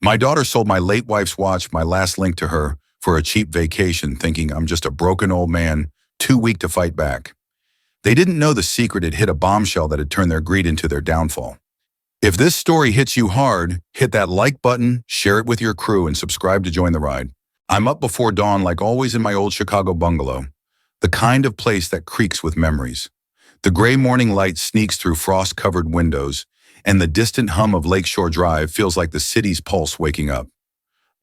My daughter sold my late wife's watch, my last link to her, for a cheap vacation, thinking I'm just a broken old man, too weak to fight back. They didn't know the secret had hit a bombshell that had turned their greed into their downfall. If this story hits you hard, hit that like button, share it with your crew, and subscribe to join the ride. I'm up before dawn like always in my old Chicago bungalow, the kind of place that creaks with memories. The gray morning light sneaks through frost-covered windows, and the distant hum of Lakeshore Drive feels like the city's pulse waking up.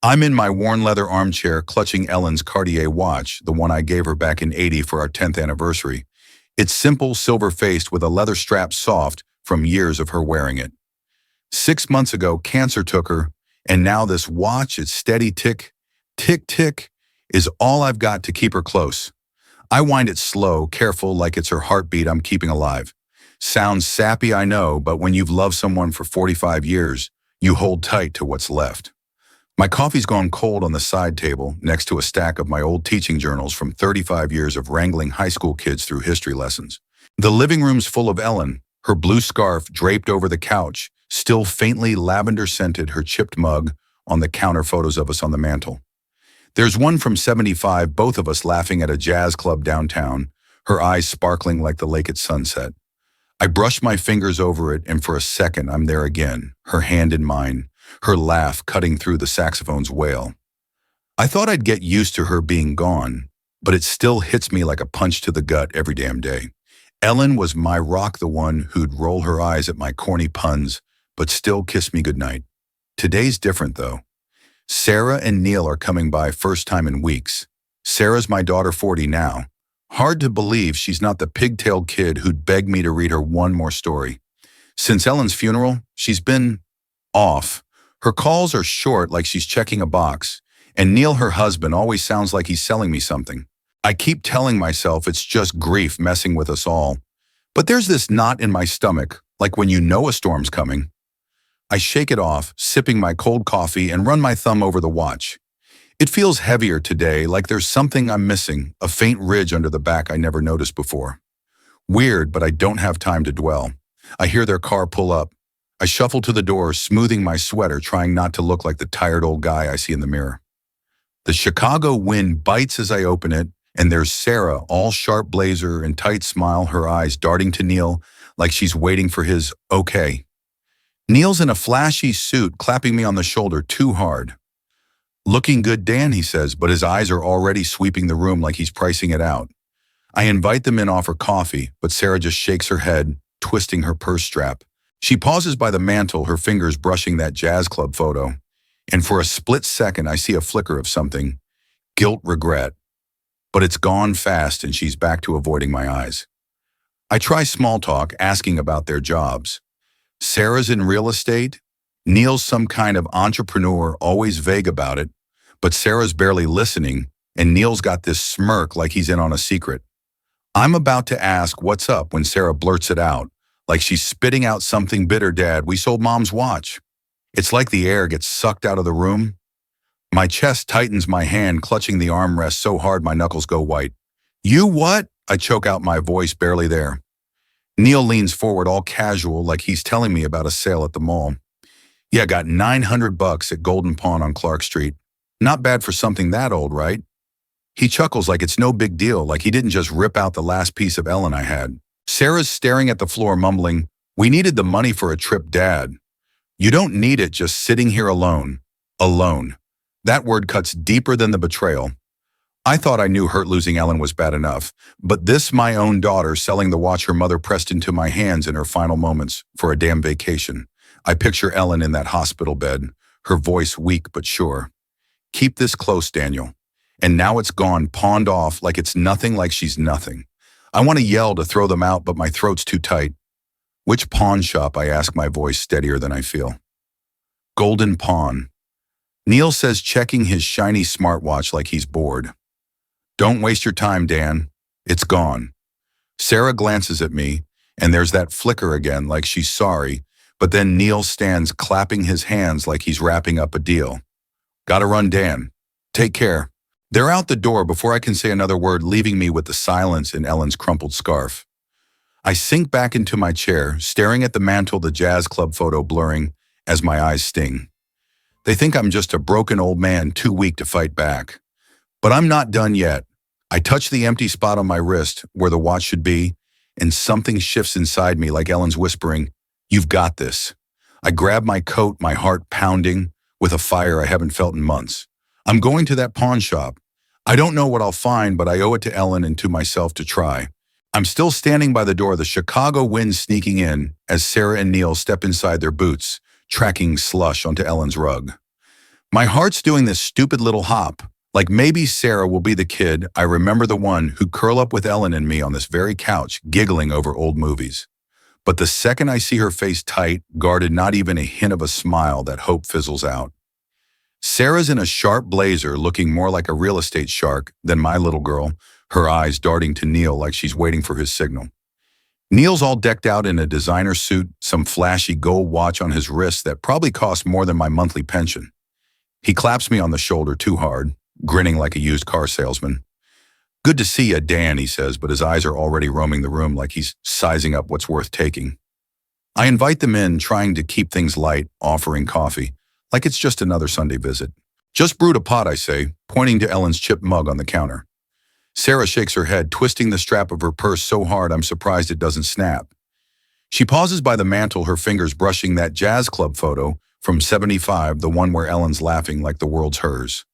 I'm in my worn leather armchair clutching Ellen's Cartier watch, the one I gave her back in '80 for our 10th anniversary. It's simple, silver-faced with a leather strap soft from years of her wearing it. 6 months ago, cancer took her, and now this watch, its steady tick, tick, tick, is all I've got to keep her close. I wind it slow, careful, like it's her heartbeat I'm keeping alive. Sounds sappy, I know, but when you've loved someone for 45 years, you hold tight to what's left. My coffee's gone cold on the side table next to a stack of my old teaching journals from 35 years of wrangling high school kids through history lessons. The living room's full of Ellen, her blue scarf draped over the couch, still faintly lavender-scented, her chipped mug on the counter, photos of us on the mantel. There's one from '75, both of us laughing at a jazz club downtown, her eyes sparkling like the lake at sunset. I brush my fingers over it, and for a second I'm there again, her hand in mine, her laugh cutting through the saxophone's wail. I thought I'd get used to her being gone, but it still hits me like a punch to the gut every damn day. Ellen was my rock, the one who'd roll her eyes at my corny puns, but still kiss me goodnight. Today's different, though. Sarah and Neil are coming by, first time in weeks. Sarah's my daughter, 40 now. Hard to believe she's not the pigtailed kid who'd beg me to read her one more story. Since Ellen's funeral, she's been off. Her calls are short, like she's checking a box, and Neil, her husband, always sounds like he's selling me something. I keep telling myself it's just grief messing with us all, but there's this knot in my stomach, like when you know a storm's coming. I shake it off, sipping my cold coffee, and run my thumb over the watch. It feels heavier today, like there's something I'm missing, a faint ridge under the back I never noticed before. Weird, but I don't have time to dwell. I hear their car pull up. I shuffle to the door, smoothing my sweater, trying not to look like the tired old guy I see in the mirror. The Chicago wind bites as I open it, and there's Sarah, all sharp blazer and tight smile, her eyes darting to Neil like she's waiting for his okay. Neil's in a flashy suit, clapping me on the shoulder too hard. "Looking good, Dan," he says, but his eyes are already sweeping the room like he's pricing it out. I invite them in, offer coffee, but Sarah just shakes her head, twisting her purse strap. She pauses by the mantel, her fingers brushing that jazz club photo. And for a split second, I see a flicker of something. Guilt, regret. But it's gone fast, and she's back to avoiding my eyes. I try small talk, asking about their jobs. Sarah's in real estate. Neil's some kind of entrepreneur, always vague about it. But Sarah's barely listening, and Neil's got this smirk like he's in on a secret. I'm about to ask what's up when Sarah blurts it out, like she's spitting out something bitter. "Dad, we sold Mom's watch." It's like the air gets sucked out of the room. My chest tightens, my hand clutching the armrest so hard my knuckles go white. "You what?" I choke out, my voice barely there. Neil leans forward, all casual, like he's telling me about a sale at the mall. "Yeah, got $900 at Golden Pawn on Clark Street. Not bad for something that old, right?" He chuckles like it's no big deal, like he didn't just rip out the last piece of Ellen I had. Sarah's staring at the floor, mumbling, "We needed the money for a trip, Dad." "You don't need it, just sitting here alone." Alone. That word cuts deeper than the betrayal. I thought I knew hurt losing Ellen was bad enough, but this, my own daughter, selling the watch her mother pressed into my hands in her final moments for a damn vacation. I picture Ellen in that hospital bed, her voice weak but sure. "Keep this close, Daniel." And now it's gone, pawned off like it's nothing, like she's nothing. I want to yell to throw them out, but my throat's too tight. "Which pawn shop?" I ask, my voice steadier than I feel. "Golden Pawn." Neil says, checking his shiny smartwatch like he's bored. "Don't waste your time, Dan. It's gone." Sarah glances at me, and there's that flicker again, like she's sorry, but then Neil stands clapping his hands like he's wrapping up a deal. "Gotta run, Dan. Take care." They're out the door before I can say another word, leaving me with the silence in Ellen's crumpled scarf. I sink back into my chair, staring at the mantel, the jazz club photo blurring as my eyes sting. They think I'm just a broken old man too weak to fight back. But I'm not done yet. I touch the empty spot on my wrist where the watch should be, and something shifts inside me like Ellen's whispering, "You've got this." I grab my coat, my heart pounding with a fire I haven't felt in months. I'm going to that pawn shop. I don't know what I'll find, but I owe it to Ellen and to myself to try. I'm still standing by the door, the Chicago wind sneaking in as Sarah and Neil step inside their boots, tracking slush onto Ellen's rug. My heart's doing this stupid little hop, like maybe Sarah will be the kid I remember, the one who'd curl up with Ellen and me on this very couch, giggling over old movies. But the second I see her face tight, guarded, not even a hint of a smile, that hope fizzles out. Sarah's in a sharp blazer, looking more like a real estate shark than my little girl, her eyes darting to Neil like she's waiting for his signal. Neil's all decked out in a designer suit, some flashy gold watch on his wrist that probably costs more than my monthly pension. He claps me on the shoulder too hard, grinning like a used car salesman. "Good to see you, Dan," he says, but his eyes are already roaming the room like he's sizing up what's worth taking. I invite them in, trying to keep things light, offering coffee, like it's just another Sunday visit. "Just brewed a pot," I say, pointing to Ellen's chipped mug on the counter. Sarah shakes her head, twisting the strap of her purse so hard I'm surprised it doesn't snap. She pauses by the mantel, her fingers brushing that jazz club photo from '75, the one where Ellen's laughing like the world's hers.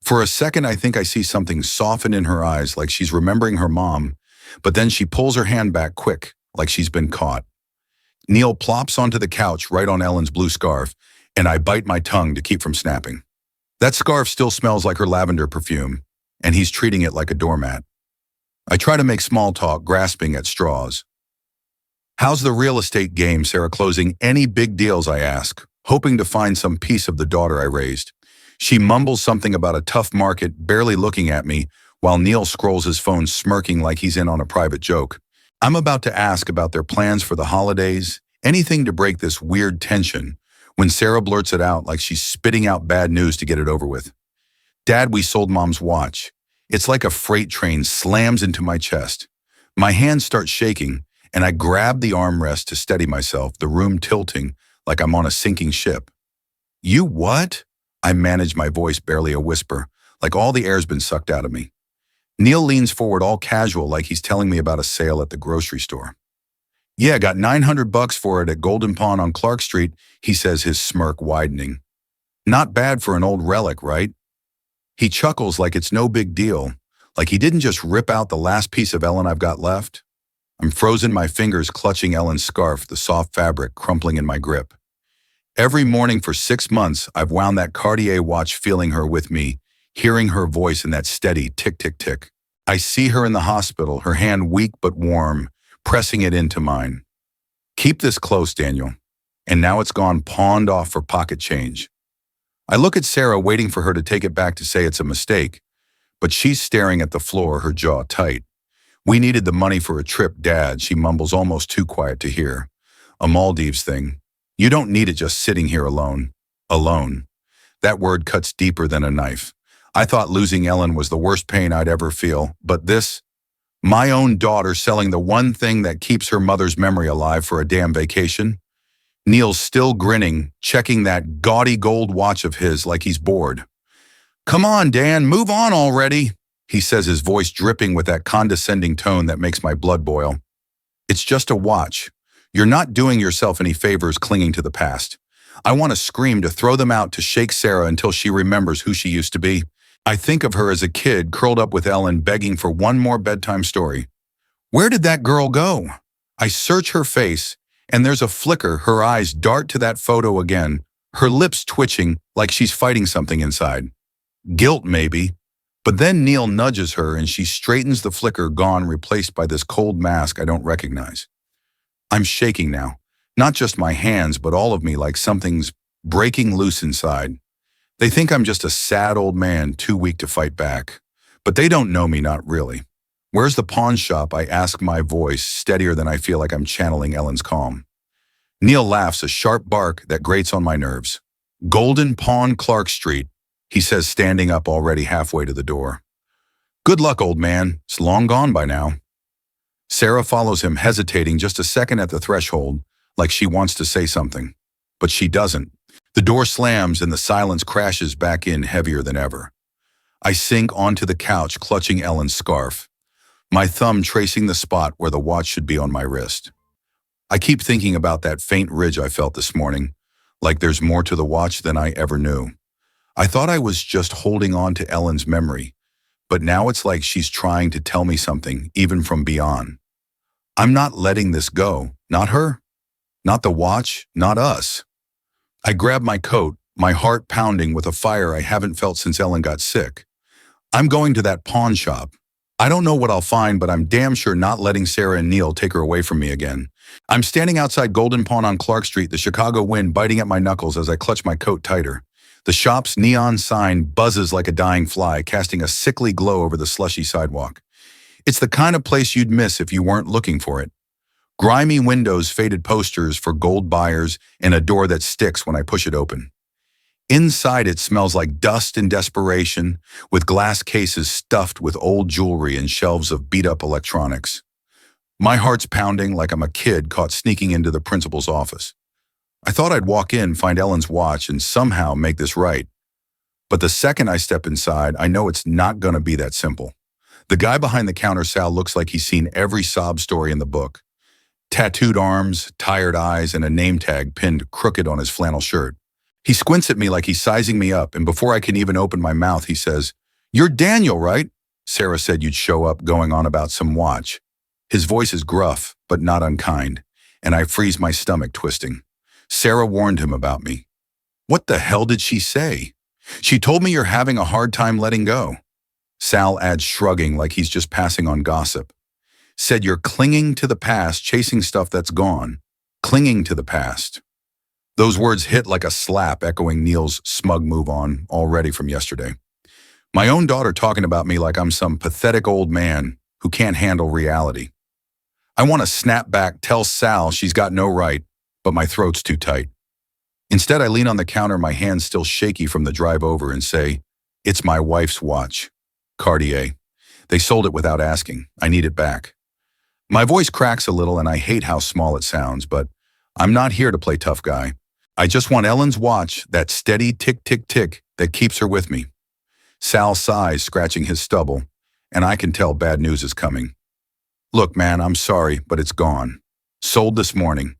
For a second, I think I see something soften in her eyes, like she's remembering her mom, but then she pulls her hand back quick, like she's been caught. Neil plops onto the couch right on Ellen's blue scarf, and I bite my tongue to keep from snapping. That scarf still smells like her lavender perfume, and he's treating it like a doormat. I try to make small talk, grasping at straws. "How's the real estate game, Sarah? Closing any big deals?" I ask, hoping to find some piece of the daughter I raised. She mumbles something about a tough market, barely looking at me, while Neil scrolls his phone, smirking like he's in on a private joke. I'm about to ask about their plans for the holidays, anything to break this weird tension, when Sarah blurts it out like she's spitting out bad news to get it over with. "Dad, we sold Mom's watch." It's like a freight train slams into my chest. My hands start shaking, and I grab the armrest to steady myself, the room tilting like I'm on a sinking ship. "You what?" I manage, my voice barely a whisper, like all the air's been sucked out of me. Neil leans forward, all casual, like he's telling me about a sale at the grocery store. "Yeah, got $900 for it at Golden Pawn on Clark Street," he says, his smirk widening. "Not bad for an old relic, right?" He chuckles like it's no big deal, like he didn't just rip out the last piece of Ellen I've got left. I'm frozen, my fingers clutching Ellen's scarf, the soft fabric crumpling in my grip. Every morning for 6 months, I've wound that Cartier watch, feeling her with me, hearing her voice in that steady tick, tick, tick. I see her in the hospital, her hand weak but warm, pressing it into mine. "Keep this close, Daniel." And now it's gone, pawned off for pocket change. I look at Sarah, waiting for her to take it back to say it's a mistake, but she's staring at the floor, her jaw tight. "We needed the money for a trip, Dad," she mumbles, almost too quiet to hear. "A Maldives thing. You don't need it just sitting here alone." Alone. That word cuts deeper than a knife. I thought losing Ellen was the worst pain I'd ever feel, but this? My own daughter selling the one thing that keeps her mother's memory alive for a damn vacation? Neil's still grinning, checking that gaudy gold watch of his like he's bored. "Come on, Dan, move on already," he says, his voice dripping with that condescending tone that makes my blood boil. "It's just a watch. You're not doing yourself any favors clinging to the past." I want to scream, to throw them out, to shake Sarah until she remembers who she used to be. I think of her as a kid, curled up with Ellen, begging for one more bedtime story. Where did that girl go? I search her face, and there's a flicker. Her eyes dart to that photo again, her lips twitching like she's fighting something inside. Guilt, maybe. But then Neil nudges her, and she straightens, the flicker gone, replaced by this cold mask I don't recognize. I'm shaking now, not just my hands, but all of me, like something's breaking loose inside. They think I'm just a sad old man too weak to fight back. But they don't know me, not really. "Where's the pawn shop?" I ask, my voice steadier than I feel like I'm channeling Ellen's calm. Neil laughs, a sharp bark that grates on my nerves. "Golden Pawn, Clark Street," he says, standing up, already halfway to the door. "Good luck, old man. It's long gone by now." Sarah follows him, hesitating just a second at the threshold, like she wants to say something. But she doesn't. The door slams and the silence crashes back in heavier than ever. I sink onto the couch, clutching Ellen's scarf, my thumb tracing the spot where the watch should be on my wrist. I keep thinking about that faint ridge I felt this morning, like there's more to the watch than I ever knew. I thought I was just holding on to Ellen's memory, but now it's like she's trying to tell me something, even from beyond. I'm not letting this go. Not her, not the watch, not us. I grab my coat, my heart pounding with a fire I haven't felt since Ellen got sick. I'm going to that pawn shop. I don't know what I'll find, but I'm damn sure not letting Sarah and Neil take her away from me again. I'm standing outside Golden Pawn on Clark Street, the Chicago wind biting at my knuckles as I clutch my coat tighter. The shop's neon sign buzzes like a dying fly, casting a sickly glow over the slushy sidewalk. It's the kind of place you'd miss if you weren't looking for it. Grimy windows, faded posters for gold buyers, and a door that sticks when I push it open. Inside it smells like dust and desperation, with glass cases stuffed with old jewelry and shelves of beat-up electronics. My heart's pounding like I'm a kid caught sneaking into the principal's office. I thought I'd walk in, find Ellen's watch, and somehow make this right. But the second I step inside, I know it's not going to be that simple. The guy behind the counter, Sal, looks like he's seen every sob story in the book. Tattooed arms, tired eyes, and a name tag pinned crooked on his flannel shirt. He squints at me like he's sizing me up, and before I can even open my mouth, he says, "You're Daniel, right? Sarah said you'd show up," going on about some watch. His voice is gruff, but not unkind, and I freeze, my stomach twisting. Sarah warned him about me. What the hell did she say? She told me you're having a hard time letting go. Sal adds, shrugging like he's just passing on gossip. Said you're clinging to the past, chasing stuff that's gone. Clinging to the past. Those words hit like a slap, echoing Neil's smug move on, already from yesterday. My own daughter talking about me like I'm some pathetic old man who can't handle reality. I want to snap back, tell Sal she's got no right, but my throat's too tight. Instead, I lean on the counter, my hands still shaky from the drive over, and say, "It's my wife's watch. Cartier. They sold it without asking. I need it back." My voice cracks a little, and I hate how small it sounds, but I'm not here to play tough guy. I just want Ellen's watch, that steady tick-tick-tick that keeps her with me. Sal sighs, scratching his stubble, and I can tell bad news is coming. "Look, man, I'm sorry, but it's gone. Sold this morning.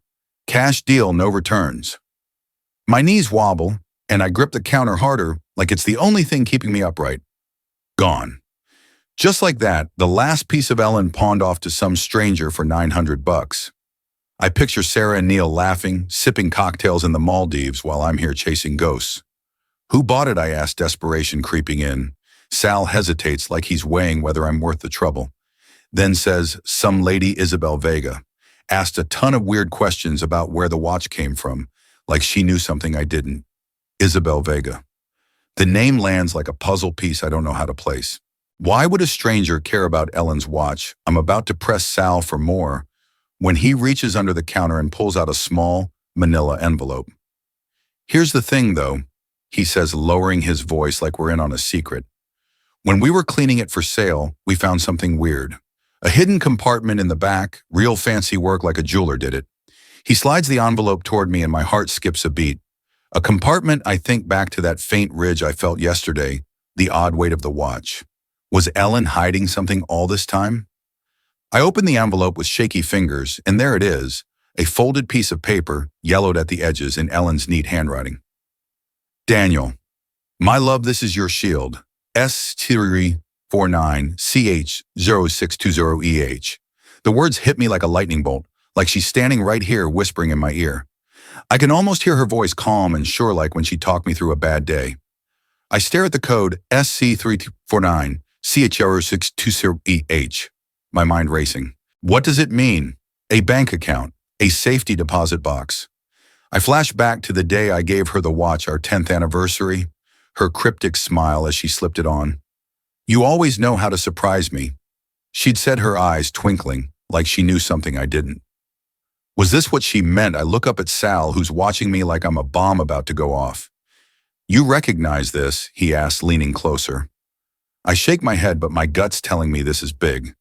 Cash deal, no returns." My knees wobble, and I grip the counter harder, like it's the only thing keeping me upright. Gone. Just like that, the last piece of Ellen pawned off to some stranger for $900. I picture Sarah and Neil laughing, sipping cocktails in the Maldives while I'm here chasing ghosts. "Who bought it?" I ask, desperation creeping in. Sal hesitates like he's weighing whether I'm worth the trouble. Then says, "Some lady, Isabel Vega." Asked a ton of weird questions about where the watch came from, like she knew something I didn't. Isabel Vega. The name lands like a puzzle piece I don't know how to place. Why would a stranger care about Ellen's watch? I'm about to press Sal for more when he reaches under the counter and pulls out a small manila envelope. "Here's the thing, though," he says, lowering his voice like we're in on a secret. "When we were cleaning it for sale, we found something weird. A hidden compartment in the back, real fancy work like a jeweler did it." He slides the envelope toward me and my heart skips a beat. A compartment, I think back to that faint ridge I felt yesterday, the odd weight of the watch. Was Ellen hiding something all this time? I open the envelope with shaky fingers, and there it is, a folded piece of paper, yellowed at the edges in Ellen's neat handwriting. "Daniel, my love, this is your shield. S349CH0620EH. The words hit me like a lightning bolt, like she's standing right here whispering in my ear. I can almost hear her voice calm and sure like when she talked me through a bad day. I stare at the code SC349CH0620EH. My mind racing. What does it mean? A bank account, a safety deposit box. I flash back to the day I gave her the watch, our 10th anniversary, her cryptic smile as she slipped it on. "You always know how to surprise me." She'd said, her eyes twinkling, like she knew something I didn't. Was this what she meant? I look up at Sal, who's watching me like I'm a bomb about to go off. "You recognize this?" he asks, leaning closer. I shake my head, but my gut's telling me this is big.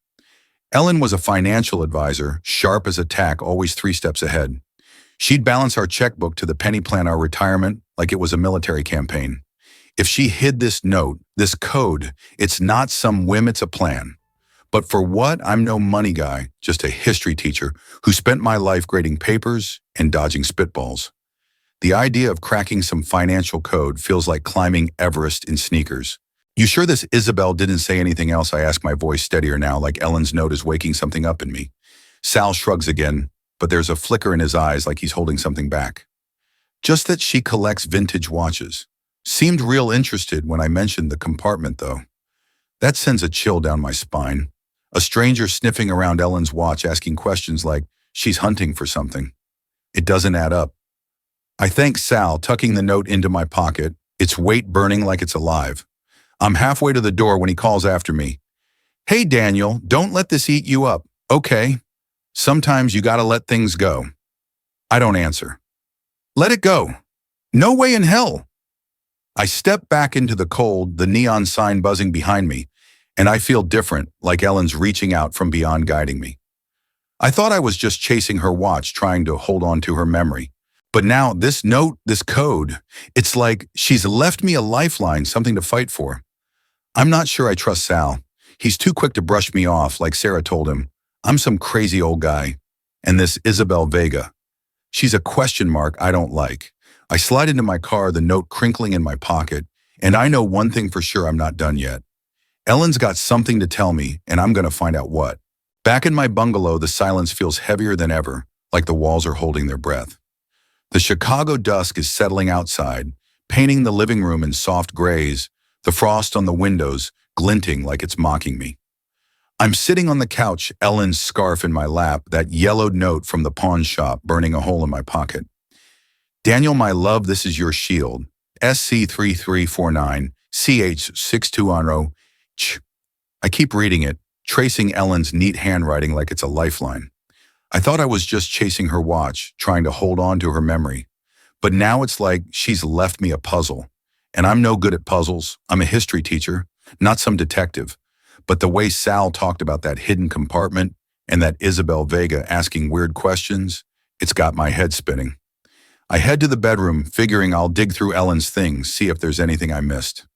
Ellen was a financial advisor, sharp as a tack, always 3 steps ahead. She'd balance our checkbook to the penny plan our retirement, like it was a military campaign. If she hid this note, this code, it's not some whim, it's a plan. But for what? I'm no money guy, just a history teacher who spent my life grading papers and dodging spitballs. The idea of cracking some financial code feels like climbing Everest in sneakers. You sure this Isabel didn't say anything else? I ask, my voice steadier now, like Ellen's note is waking something up in me. Sal shrugs again, but there's a flicker in his eyes like he's holding something back. Just that she collects vintage watches. Seemed real interested when I mentioned the compartment, though. That sends a chill down my spine. A stranger sniffing around Ellen's watch, asking questions like she's hunting for something. It doesn't add up. I thank Sal, tucking the note into my pocket, its weight burning like it's alive. I'm halfway to the door when he calls after me. Hey, Daniel, don't let this eat you up. Okay. Sometimes you gotta let things go. I don't answer. Let it go. No way in hell. I step back into the cold, the neon sign buzzing behind me, and I feel different, like Ellen's reaching out from beyond, guiding me. I thought I was just chasing her watch, trying to hold on to her memory. But now this note, this code, it's like she's left me a lifeline, something to fight for. I'm not sure I trust Sal. He's too quick to brush me off, like Sarah told him. I'm some crazy old guy. And this Isabel Vega, she's a question mark I don't like. I slide into my car, the note crinkling in my pocket, and I know one thing for sure: I'm not done yet. Ellen's got something to tell me, and I'm going to find out what. Back in my bungalow, the silence feels heavier than ever, like the walls are holding their breath. The Chicago dusk is settling outside, painting the living room in soft grays, the frost on the windows glinting like it's mocking me. I'm sitting on the couch, Ellen's scarf in my lap, that yellowed note from the pawn shop burning a hole in my pocket. Daniel, my love, this is your shield. SC3349, CH6210. I keep reading it, tracing Ellen's neat handwriting like it's a lifeline. I thought I was just chasing her watch, trying to hold on to her memory. But now it's like she's left me a puzzle. And I'm no good at puzzles. I'm a history teacher, not some detective. But the way Sal talked about that hidden compartment and that Isabel Vega asking weird questions, it's got my head spinning. I head to the bedroom, figuring I'll dig through Ellen's things, see if there's anything I missed.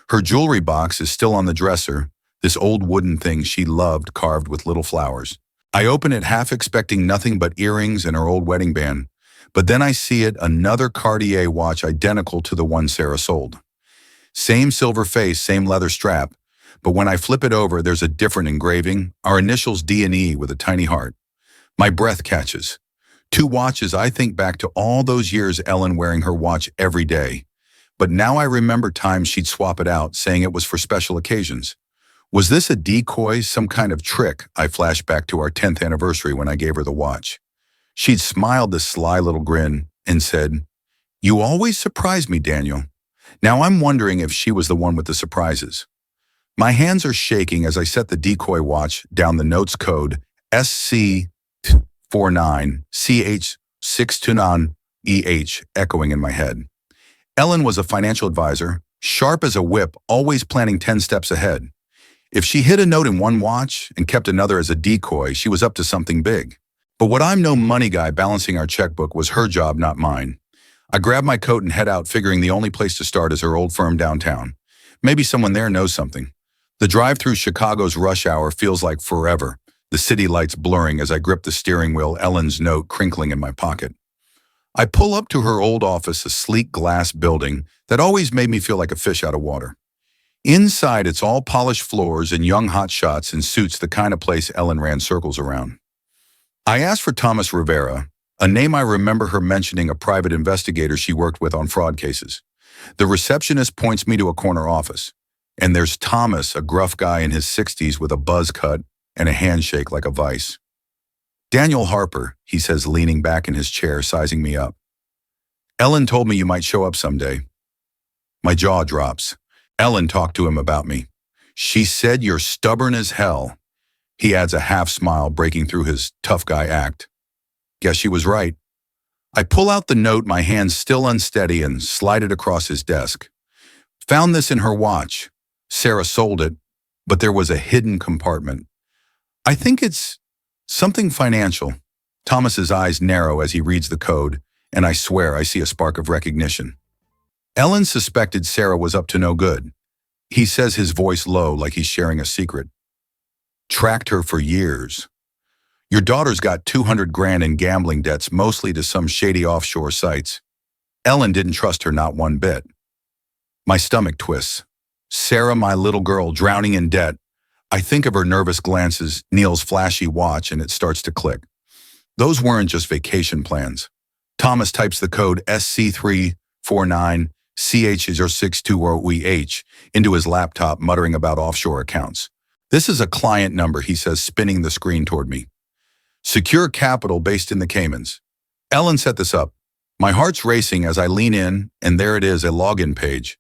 Her jewelry box is still on the dresser, this old wooden thing she loved, carved with little flowers. I open it, half expecting nothing but earrings and her old wedding band. But then I see it, another Cartier watch identical to the one Sarah sold. Same silver face, same leather strap. But when I flip it over, there's a different engraving, our initials D&E with a tiny heart. My breath catches. Two watches. I think back to all those years Ellen wearing her watch every day. But now I remember times she'd swap it out, saying it was for special occasions. Was this a decoy, some kind of trick? I flash back to our 10th anniversary when I gave her the watch. She'd smiled this sly little grin and said, "You always surprise me, Daniel." Now I'm wondering if she was the one with the surprises. My hands are shaking as I set the decoy watch down, the notes code SC49CH629EH echoing in my head. Ellen was a financial advisor, sharp as a whip, always planning 10 steps ahead. If she hid a note in one watch and kept another as a decoy, she was up to something big. But what I'm no money guy balancing our checkbook was her job, not mine. I grab my coat and head out, figuring the only place to start is her old firm downtown. Maybe someone there knows something. The drive through Chicago's rush hour feels like forever, the city lights blurring as I grip the steering wheel, Ellen's note crinkling in my pocket. I pull up to her old office, a sleek glass building that always made me feel like a fish out of water. Inside, it's all polished floors and young hotshots in suits, the kind of place Ellen ran circles around. I asked for Thomas Rivera, a name I remember her mentioning, a private investigator she worked with on fraud cases. The receptionist points me to a corner office, and there's Thomas, a gruff guy in his 60s with a buzz cut and a handshake like a vice. "Daniel Harper," he says, leaning back in his chair, sizing me up. "Ellen told me you might show up someday." My jaw drops. Ellen talked to him about me. "She said you're stubborn as hell." He adds, a half smile breaking through his tough guy act. Guess she was right. I pull out the note, my hands still unsteady, and slide it across his desk. "Found this in her watch. Sarah sold it, but there was a hidden compartment. I think it's something financial." Thomas's eyes narrow as he reads the code, and I swear I see a spark of recognition. Ellen suspected Sarah was up to no good. He says, his voice low like he's sharing a secret. Tracked her for years. Your daughter's got 200 grand in gambling debts, mostly to some shady offshore sites. Ellen didn't trust her not one bit. My stomach twists. Sarah, my little girl, drowning in debt. I think of her nervous glances, Neil's flashy watch, and it starts to click. Those weren't just vacation plans. Thomas types the code SC349CH062OEH into his laptop, muttering about offshore accounts. This is a client number, he says, spinning the screen toward me. Secure capital based in the Caymans. Ellen set this up. My heart's racing as I lean in, and there it is, a login page.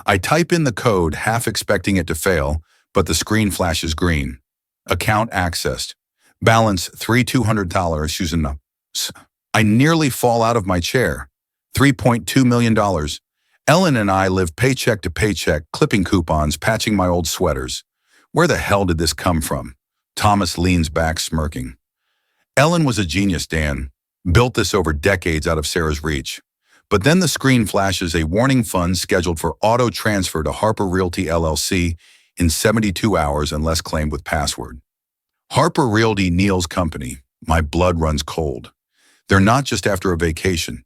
I type in the code, half expecting it to fail, but the screen flashes green. Account accessed. Balance $3,200 using the... I nearly fall out of my chair. $3.2 million. Ellen and I live paycheck to paycheck, clipping coupons, patching my old sweaters. Where the hell did this come from? Thomas leans back, smirking. Ellen was a genius, Dan. Built this over decades out of Sarah's reach. But then the screen flashes a warning: fund scheduled for auto transfer to Harper Realty LLC in 72 hours unless claimed with password. Harper Realty, Neil's company. My blood runs cold. They're not just after a vacation.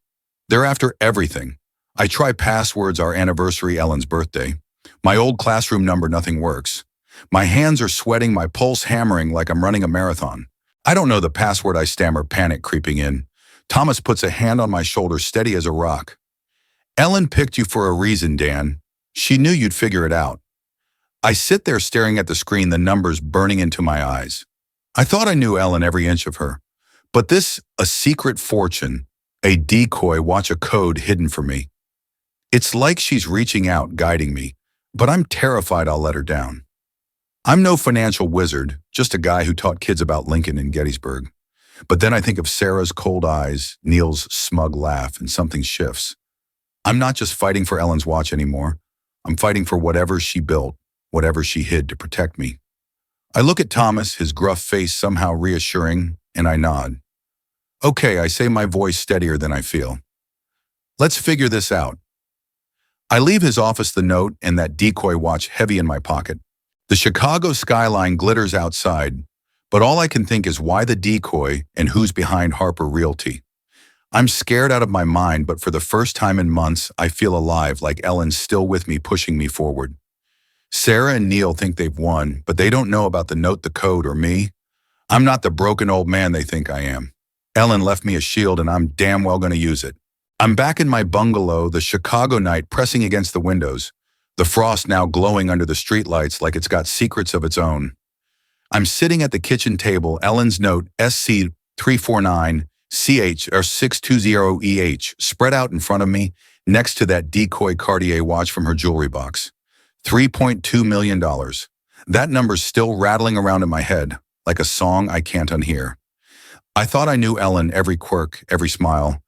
They're after everything. I try passwords, our anniversary, Ellen's birthday. My old classroom number, nothing works. My hands are sweating, my pulse hammering like I'm running a marathon. I don't know the password, I stammer, panic creeping in. Thomas puts a hand on my shoulder, steady as a rock. Ellen picked you for a reason, Dan. She knew you'd figure it out. I sit there staring at the screen, the numbers burning into my eyes. I thought I knew Ellen, every inch of her. But this, a secret fortune, a decoy, watch, a code hidden for me. It's like she's reaching out, guiding me, but I'm terrified I'll let her down. I'm no financial wizard, just a guy who taught kids about Lincoln and Gettysburg. But then I think of Sarah's cold eyes, Neil's smug laugh, and something shifts. I'm not just fighting for Ellen's watch anymore. I'm fighting for whatever she built, whatever she hid to protect me. I look at Thomas, his gruff face somehow reassuring, and I nod. Okay, I say, my voice steadier than I feel. Let's figure this out. I leave his office, the note and that decoy watch heavy in my pocket. The Chicago skyline glitters outside, but all I can think is why the decoy and who's behind Harper Realty. I'm scared out of my mind, but for the first time in months, I feel alive, like Ellen's still with me, pushing me forward. Sarah and Neil think they've won, but they don't know about the note, the code, or me. I'm not the broken old man they think I am. Ellen left me a shield, and I'm damn well going to use it. I'm back in my bungalow, the Chicago night pressing against the windows, the frost now glowing under the streetlights like it's got secrets of its own. I'm sitting at the kitchen table, Ellen's note, SC349CH620EH, spread out in front of me, next to that decoy Cartier watch from her jewelry box. $3.2 million. That number's still rattling around in my head, like a song I can't unhear. I thought I knew Ellen, every quirk, every smile.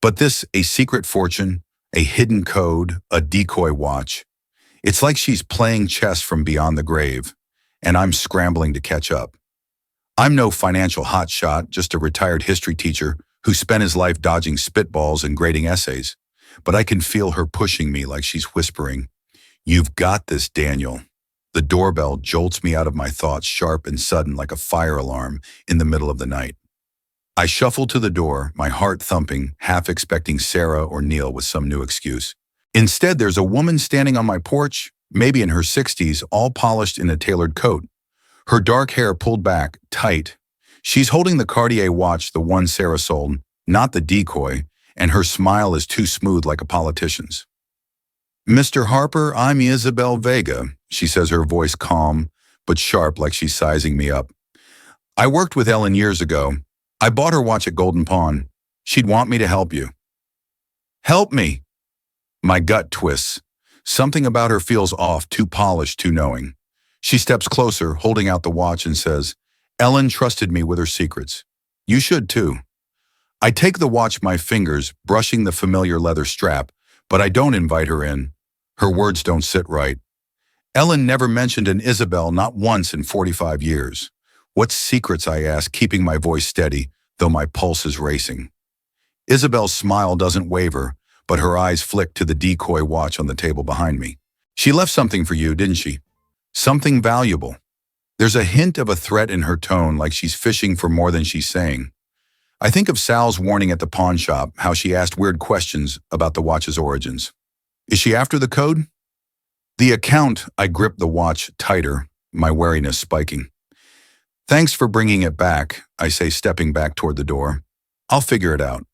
But this, a secret fortune, a hidden code, a decoy watch. It's like she's playing chess from beyond the grave, and I'm scrambling to catch up. I'm no financial hotshot, just a retired history teacher who spent his life dodging spitballs and grading essays. But I can feel her pushing me like she's whispering, "You've got this, Daniel." The doorbell jolts me out of my thoughts, sharp and sudden like a fire alarm in the middle of the night. I shuffle to the door, my heart thumping, half expecting Sarah or Neil with some new excuse. Instead, there's a woman standing on my porch, maybe in her 60s, all polished in a tailored coat. Her dark hair pulled back, tight. She's holding the Cartier watch, the one Sarah sold, not the decoy, and her smile is too smooth like a politician's. "Mr. Harper, I'm Isabel Vega," she says, her voice calm but sharp like she's sizing me up. "I worked with Ellen years ago. I bought her watch at Golden Pawn. She'd want me to help you." "Help me?" My gut twists. Something about her feels off, too polished, too knowing. She steps closer, holding out the watch, and says, "Ellen trusted me with her secrets. You should too." I take the watch, my fingers brushing the familiar leather strap, but I don't invite her in. Her words don't sit right. Ellen never mentioned an Isabel, not once in 45 years. "What secrets?" I ask, keeping my voice steady, though my pulse is racing. Isabel's smile doesn't waver, but her eyes flicked to the Decoy watch on the table behind me. She left something for you, didn't she? Something valuable. There's a hint of a threat in her tone, like she's fishing for more than she's saying. I think of Sal's warning at the pawn shop, how she asked weird questions about the watch's origins. Is she after the code? The account, I gripped the watch tighter, my wariness spiking. Thanks for bringing it back, I say, stepping back toward the door. I'll figure it out.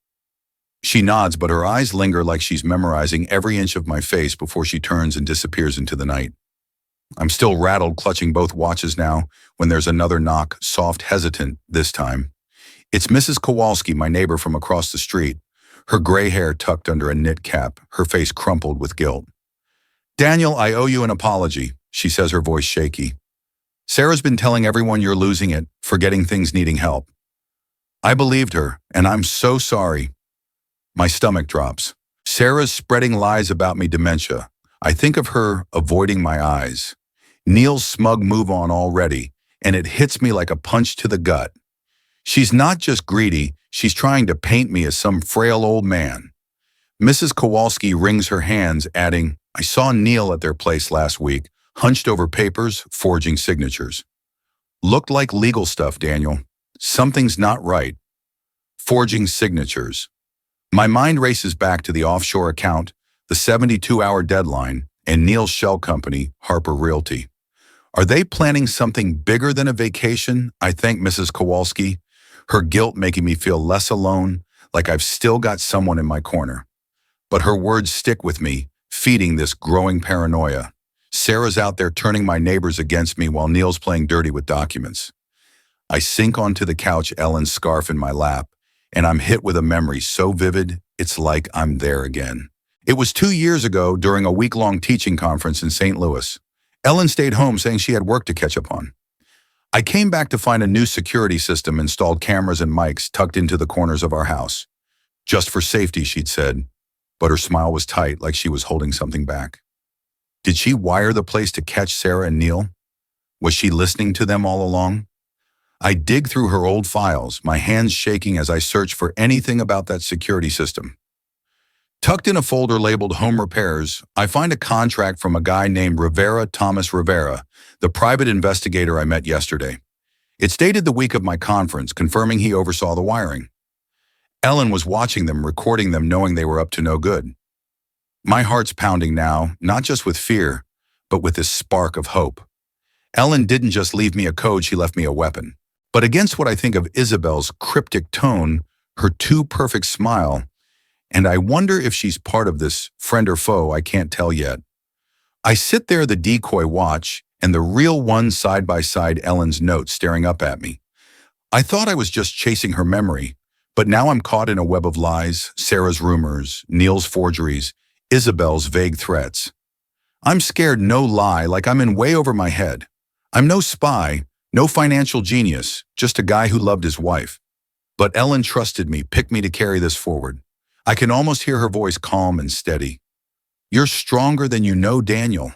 She nods, but her eyes linger like she's memorizing every inch of my face before she turns and disappears into the night. I'm still rattled, clutching both watches now, when there's another knock, soft, hesitant this time. It's Mrs. Kowalski, my neighbor from across the street, her gray hair tucked under a knit cap, her face crumpled with guilt. Daniel, I owe you an apology, she says, her voice shaky. Sarah's been telling everyone you're losing it, forgetting things, needing help. I believed her, and I'm so sorry. My stomach drops. Sarah's spreading lies about me, dementia. I think of her avoiding my eyes. Neil's smug move on already, and it hits me like a punch to the gut. She's not just greedy, she's trying to paint me as some frail old man. Mrs. Kowalski wrings her hands, adding, I saw Neil at their place last week, hunched over papers, forging signatures. Looked like legal stuff, Daniel. Something's not right. Forging signatures. My mind races back to the offshore account, the 72-hour deadline, and Neil's shell company, Harper Realty. Are they planning something bigger than a vacation? I thank Mrs. Kowalski, her guilt making me feel less alone, like I've still got someone in my corner. But her words stick with me, feeding this growing paranoia. Sarah's out there turning my neighbors against me while Neil's playing dirty with documents. I sink onto the couch, Ellen's scarf in my lap, and I'm hit with a memory so vivid, it's like I'm there again. It was 2 years ago during a week-long teaching conference in St. Louis. Ellen stayed home saying she had work to catch up on. I came back to find a new security system installed, cameras and mics tucked into the corners of our house. Just for safety, she'd said, but her smile was tight, like she was holding something back. Did she wire the place to catch Sarah and Neil? Was she listening to them all along? I dig through her old files, my hands shaking as I search for anything about that security system. Tucked in a folder labeled Home Repairs, I find a contract from a guy named Thomas Rivera, the private investigator I met yesterday. It's dated the week of my conference, confirming he oversaw the wiring. Ellen was watching them, recording them, knowing they were up to no good. My heart's pounding now, not just with fear, but with this spark of hope. Ellen didn't just leave me a code, she left me a weapon. But against what I think of Isabel's cryptic tone, her too perfect smile, and I wonder if she's part of this, friend or foe, I can't tell yet. I sit there, the Decoy watch, and the real one side by side, Ellen's notes staring up at me. I thought I was just chasing her memory, but now I'm caught in a web of lies, Sarah's rumors, Neil's forgeries, Isabel's vague threats. I'm scared, no lie, like I'm in way over my head. I'm no spy, no financial genius, just a guy who loved his wife. But Ellen trusted me, picked me to carry this forward. I can almost hear her voice, calm and steady. You're stronger than you know, Daniel.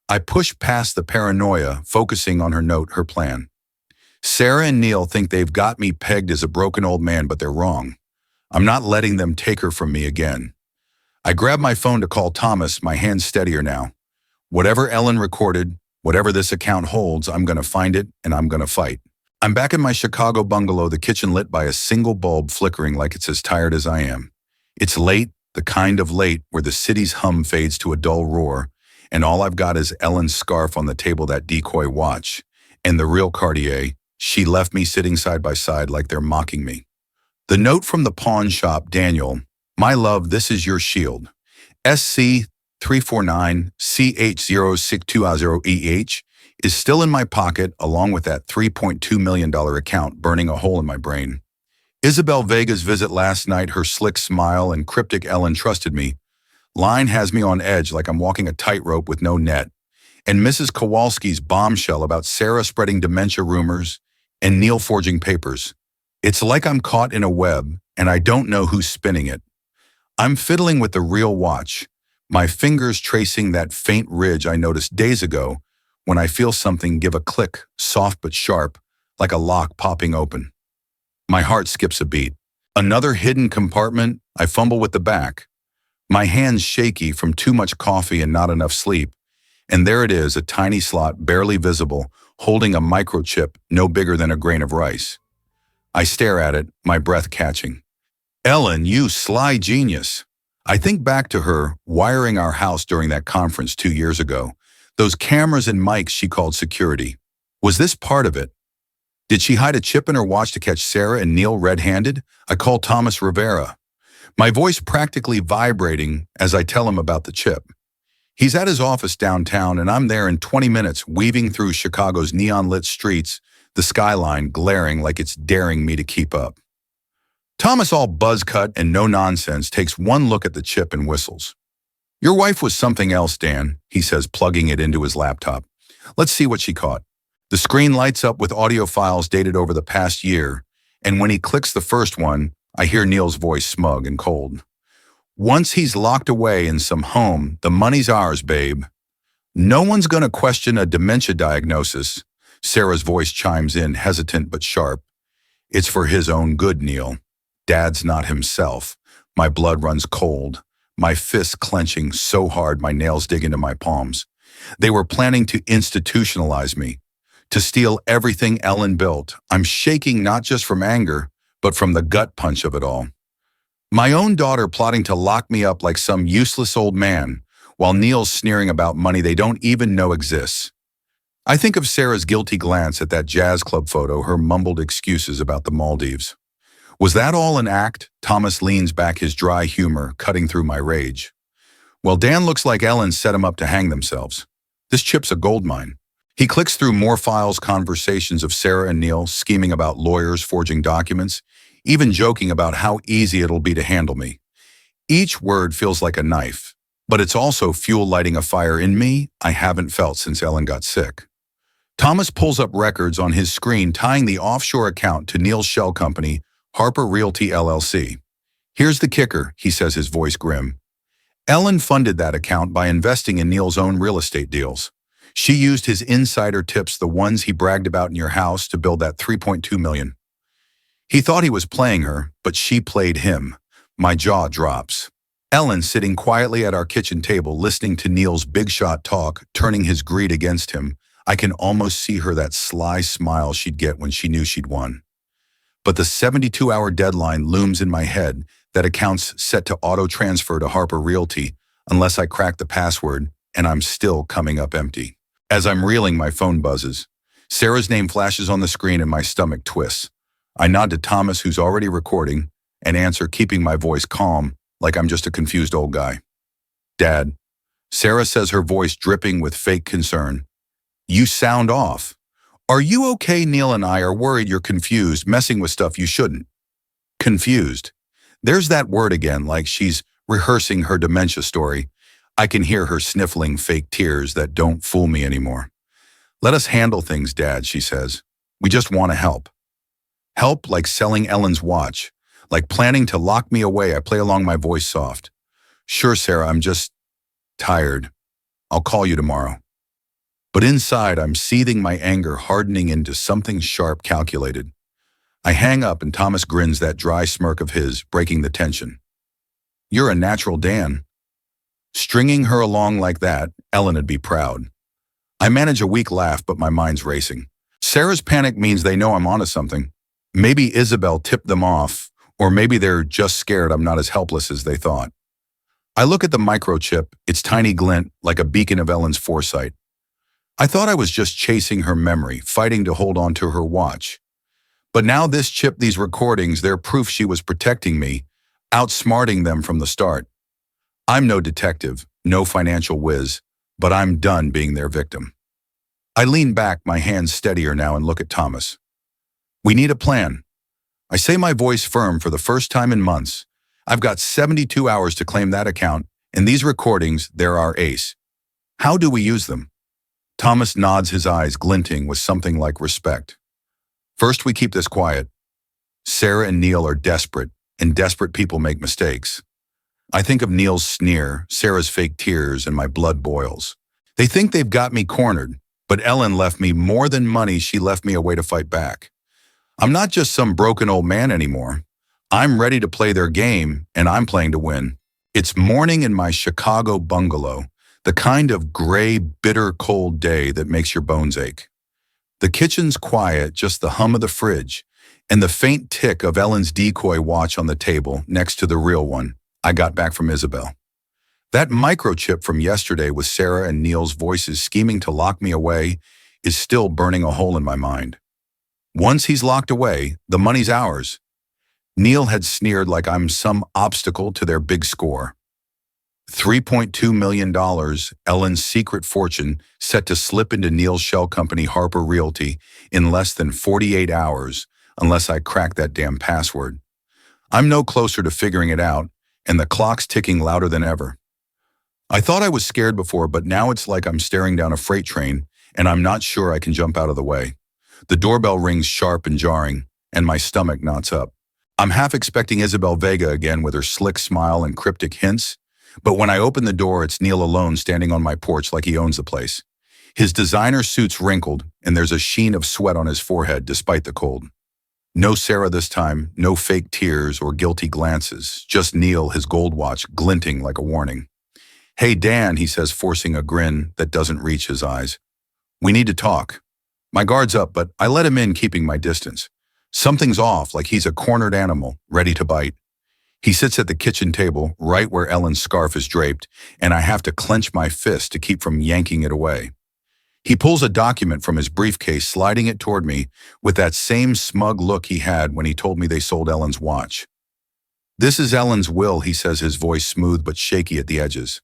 I push past the paranoia, focusing on her note, her plan. Sarah and Neil think they've got me pegged as a broken old man, but they're wrong. I'm not letting them take her from me again. I grab my phone to call Thomas, my hands steadier now. Whatever Ellen recorded, whatever this account holds, I'm going to find it and I'm going to fight. I'm back in my Chicago bungalow, the kitchen lit by a single bulb flickering like it's as tired as I am. It's late, the kind of late where the city's hum fades to a dull roar, and all I've got is Ellen's scarf on the table, that Decoy watch, and the real Cartier. She left me sitting side by side like they're mocking me. The note from the pawn shop, Daniel, my love, this is your shield. SC 349CH0620EH is still in my pocket, along with that $3.2 million account burning a hole in my brain. Isabel Vega's visit last night, her slick smile, and cryptic Ellen trusted me. Line has me on edge like I'm walking a tightrope with no net. And Mrs. Kowalski's bombshell about Sarah spreading dementia rumors and Neil forging papers. It's like I'm caught in a web, and I don't know who's spinning it. I'm fiddling with the real watch, my fingers tracing that faint ridge I noticed days ago when I feel something give a click, soft but sharp, like a lock popping open. My heart skips a beat. Another hidden compartment, I fumble with the back. My hands shaky from too much coffee and not enough sleep, and there it is, a tiny slot barely visible, holding a microchip no bigger than a grain of rice. I stare at it, my breath catching. Ellen, you sly genius. I think back to her wiring our house during that conference 2 years ago. Those cameras and mics she called security. Was this part of it? Did she hide a chip in her watch to catch Sarah and Neil red-handed? I call Thomas Rivera, my voice practically vibrating as I tell him about the chip. He's at his office downtown, and I'm there in 20 minutes, weaving through Chicago's neon-lit streets, the skyline glaring like it's daring me to keep up. Thomas, all buzz-cut and no-nonsense, takes one look at the chip and whistles. Your wife was something else, Dan, he says, plugging it into his laptop. Let's see what she caught. The screen lights up with audio files dated over the past year, and when he clicks the first one, I hear Neil's voice smug and cold. Once he's locked away in some home, the money's ours, babe. No one's gonna question a dementia diagnosis. Sarah's voice chimes in, hesitant but sharp. It's for his own good, Neil. Dad's not himself. My blood runs cold, my fists clenching so hard my nails dig into my palms. They were planning to institutionalize me, to steal everything Ellen built. I'm shaking not just from anger, but from the gut punch of it all. My own daughter plotting to lock me up like some useless old man, while Neil's sneering about money they don't even know exists. I think of Sarah's guilty glance at that jazz club photo, her mumbled excuses about the Maldives. Was that all an act? Thomas leans back, his dry humor cutting through my rage. Well, Dan, looks like Ellen set him up to hang themselves. This chip's a goldmine. He clicks through more files, conversations of Sarah and Neil, scheming about lawyers, forging documents, even joking about how easy it'll be to handle me. Each word feels like a knife, but it's also fuel lighting a fire in me I haven't felt since Ellen got sick. Thomas pulls up records on his screen tying the offshore account to Neil's shell company, Harper Realty LLC. Here's the kicker, he says, his voice grim. Ellen funded that account by investing in Neil's own real estate deals. She used his insider tips, the ones he bragged about in your house, to build that $3.2 million. He thought he was playing her, but she played him. My jaw drops. Ellen, sitting quietly at our kitchen table, listening to Neil's big shot talk, turning his greed against him. I can almost see her, that sly smile she'd get when she knew she'd won. But the 72-hour deadline looms in my head, that account's set to auto-transfer to Harper Realty unless I crack the password, and I'm still coming up empty. As I'm reeling, my phone buzzes. Sarah's name flashes on the screen and my stomach twists. I nod to Thomas, who's already recording, and answer, keeping my voice calm, like I'm just a confused old guy. Dad, Sarah says, her voice dripping with fake concern. You sound off. Are you okay? Neil and I are worried you're confused, messing with stuff you shouldn't. Confused. There's that word again, like she's rehearsing her dementia story. I can hear her sniffling fake tears that don't fool me anymore. Let us handle things, Dad, she says. We just want to help. Help, like selling Ellen's watch, like planning to lock me away. I play along, my voice soft. Sure, Sarah, I'm just tired. I'll call you tomorrow. But inside, I'm seething, my anger hardening into something sharp, calculated. I hang up and Thomas grins, that dry smirk of his, breaking the tension. You're a natural, Dan. Stringing her along like that, Ellen'd be proud. I manage a weak laugh, but my mind's racing. Sarah's panic means they know I'm onto something. Maybe Isabel tipped them off, or maybe they're just scared I'm not as helpless as they thought. I look at the microchip, its tiny glint like a beacon of Ellen's foresight. I thought I was just chasing her memory, fighting to hold on to her watch. But now this chip, these recordings, they're proof she was protecting me, outsmarting them from the start. I'm no detective, no financial whiz, but I'm done being their victim. I lean back, my hands steadier now, and look at Thomas. We need a plan. I say, my voice firm for the first time in months. I've got 72 hours to claim that account, and these recordings, they're our ace. How do we use them? Thomas nods, his eyes glinting with something like respect. First, we keep this quiet. Sarah and Neil are desperate, and desperate people make mistakes. I think of Neil's sneer, Sarah's fake tears, and my blood boils. They think they've got me cornered, but Ellen left me more than money. She left me a way to fight back. I'm not just some broken old man anymore. I'm ready to play their game, and I'm playing to win. It's morning in my Chicago bungalow, the kind of gray, bitter cold day that makes your bones ache. The kitchen's quiet, just the hum of the fridge, and the faint tick of Ellen's Decoy watch on the table next to the real one I got back from Isabel. That microchip from yesterday with Sarah and Neil's voices scheming to lock me away is still burning a hole in my mind. Once he's locked away, the money's ours. Neil had sneered like I'm some obstacle to their big score. $3.2 million, Ellen's secret fortune, set to slip into Neil's shell company Harper Realty in less than 48 hours, unless I crack that damn password. I'm no closer to figuring it out, and the clock's ticking louder than ever. I thought I was scared before, but now it's like I'm staring down a freight train, and I'm not sure I can jump out of the way. The doorbell rings sharp and jarring, and my stomach knots up. I'm half expecting Isabel Vega again with her slick smile and cryptic hints, but when I open the door, it's Neil alone standing on my porch like he owns the place. His designer suit's wrinkled, and there's a sheen of sweat on his forehead despite the cold. No Sarah this time, no fake tears or guilty glances, just Neil, his gold watch glinting like a warning. "Hey, Dan," he says, forcing a grin that doesn't reach his eyes. "We need to talk." My guard's up, but I let him in, keeping my distance. Something's off, like he's a cornered animal, ready to bite. He sits at the kitchen table, right where Ellen's scarf is draped, and I have to clench my fist to keep from yanking it away. He pulls a document from his briefcase, sliding it toward me with that same smug look he had when he told me they sold Ellen's watch. "This is Ellen's will," he says, his voice smooth but shaky at the edges.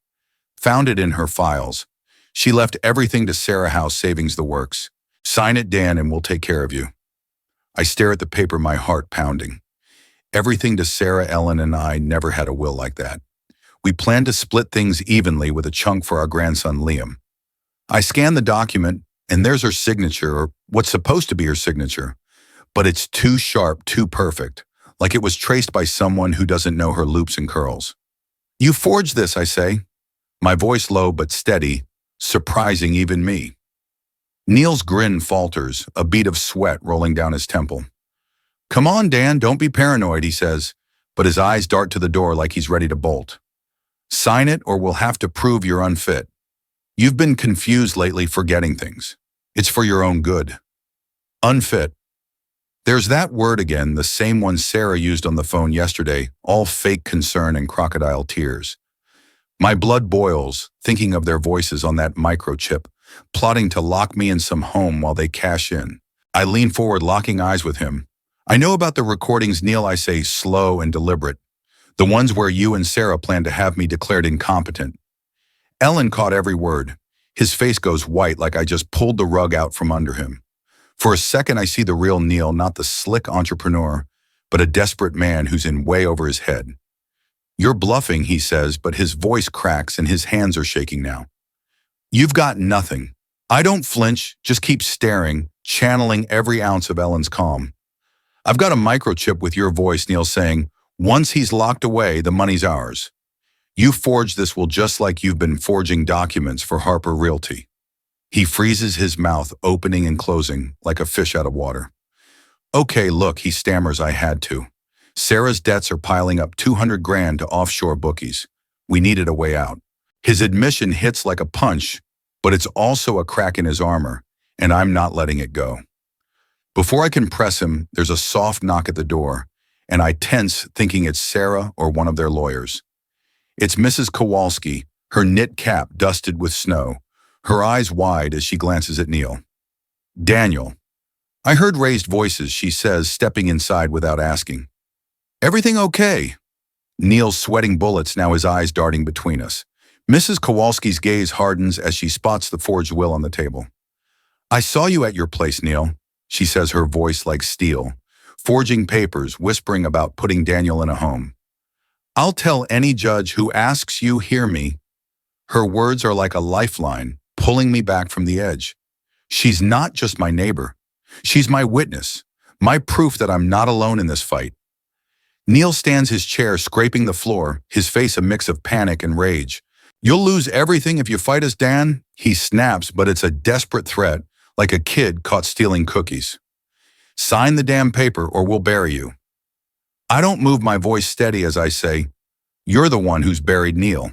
"Found it in her files. She left everything to Sarah House Savings the Works. Sign it, Dan, and we'll take care of you." I stare at the paper, my heart pounding. Everything to Sarah, Ellen, and I never had a will like that. We planned to split things evenly with a chunk for our grandson, Liam. I scan the document, and there's her signature, or what's supposed to be her signature. But it's too sharp, too perfect, like it was traced by someone who doesn't know her loops and curls. "You forged this," I say, my voice low but steady, surprising even me. Neil's grin falters, a bead of sweat rolling down his temple. "Come on, Dan, don't be paranoid," he says, but his eyes dart to the door like he's ready to bolt. "Sign it or we'll have to prove you're unfit. You've been confused lately, forgetting things. It's for your own good." Unfit. There's that word again, the same one Sarah used on the phone yesterday, all fake concern and crocodile tears. My blood boils, thinking of their voices on that microchip, plotting to lock me in some home while they cash in. I lean forward, locking eyes with him. "I know about the recordings, Neil," I say, slow and deliberate. "The ones where you and Sarah plan to have me declared incompetent." Ellen caught every word. His face goes white like I just pulled the rug out from under him. For a second, I see the real Neil, not the slick entrepreneur, but a desperate man who's in way over his head. "You're bluffing," he says, but his voice cracks and his hands are shaking now. "You've got nothing." I don't flinch, just keep staring, channeling every ounce of Ellen's calm. "I've got a microchip with your voice," Neil saying. "Once he's locked away, the money's ours. You forged this will just like you've been forging documents for Harper Realty." He freezes, his mouth opening and closing like a fish out of water. "Okay, look," he stammers, "I had to. Sarah's debts are piling up, 200 grand to offshore bookies. We needed a way out." His admission hits like a punch, but it's also a crack in his armor, and I'm not letting it go. Before I can press him, there's a soft knock at the door, and I tense, thinking it's Sarah or one of their lawyers. It's Mrs. Kowalski, her knit cap dusted with snow, her eyes wide as she glances at Neil. "Daniel." I heard raised voices, she says, stepping inside without asking. "Everything okay?" Neil's sweating bullets, now his eyes darting between us. Mrs. Kowalski's gaze hardens as she spots the forged will on the table. "I saw you at your place, Neil," she says, her voice like steel, forging papers, whispering about putting Daniel in a home. "I'll tell any judge who asks you, hear me." Her words are like a lifeline, pulling me back from the edge. She's not just my neighbor. She's my witness, my proof that I'm not alone in this fight. Neil stands his chair, scraping the floor, his face a mix of panic and rage. "You'll lose everything if you fight us, Dan," he snaps, but it's a desperate threat, like a kid caught stealing cookies. "Sign the damn paper or we'll bury you." I don't move, my voice steady as I say, You're the one who's buried Neil."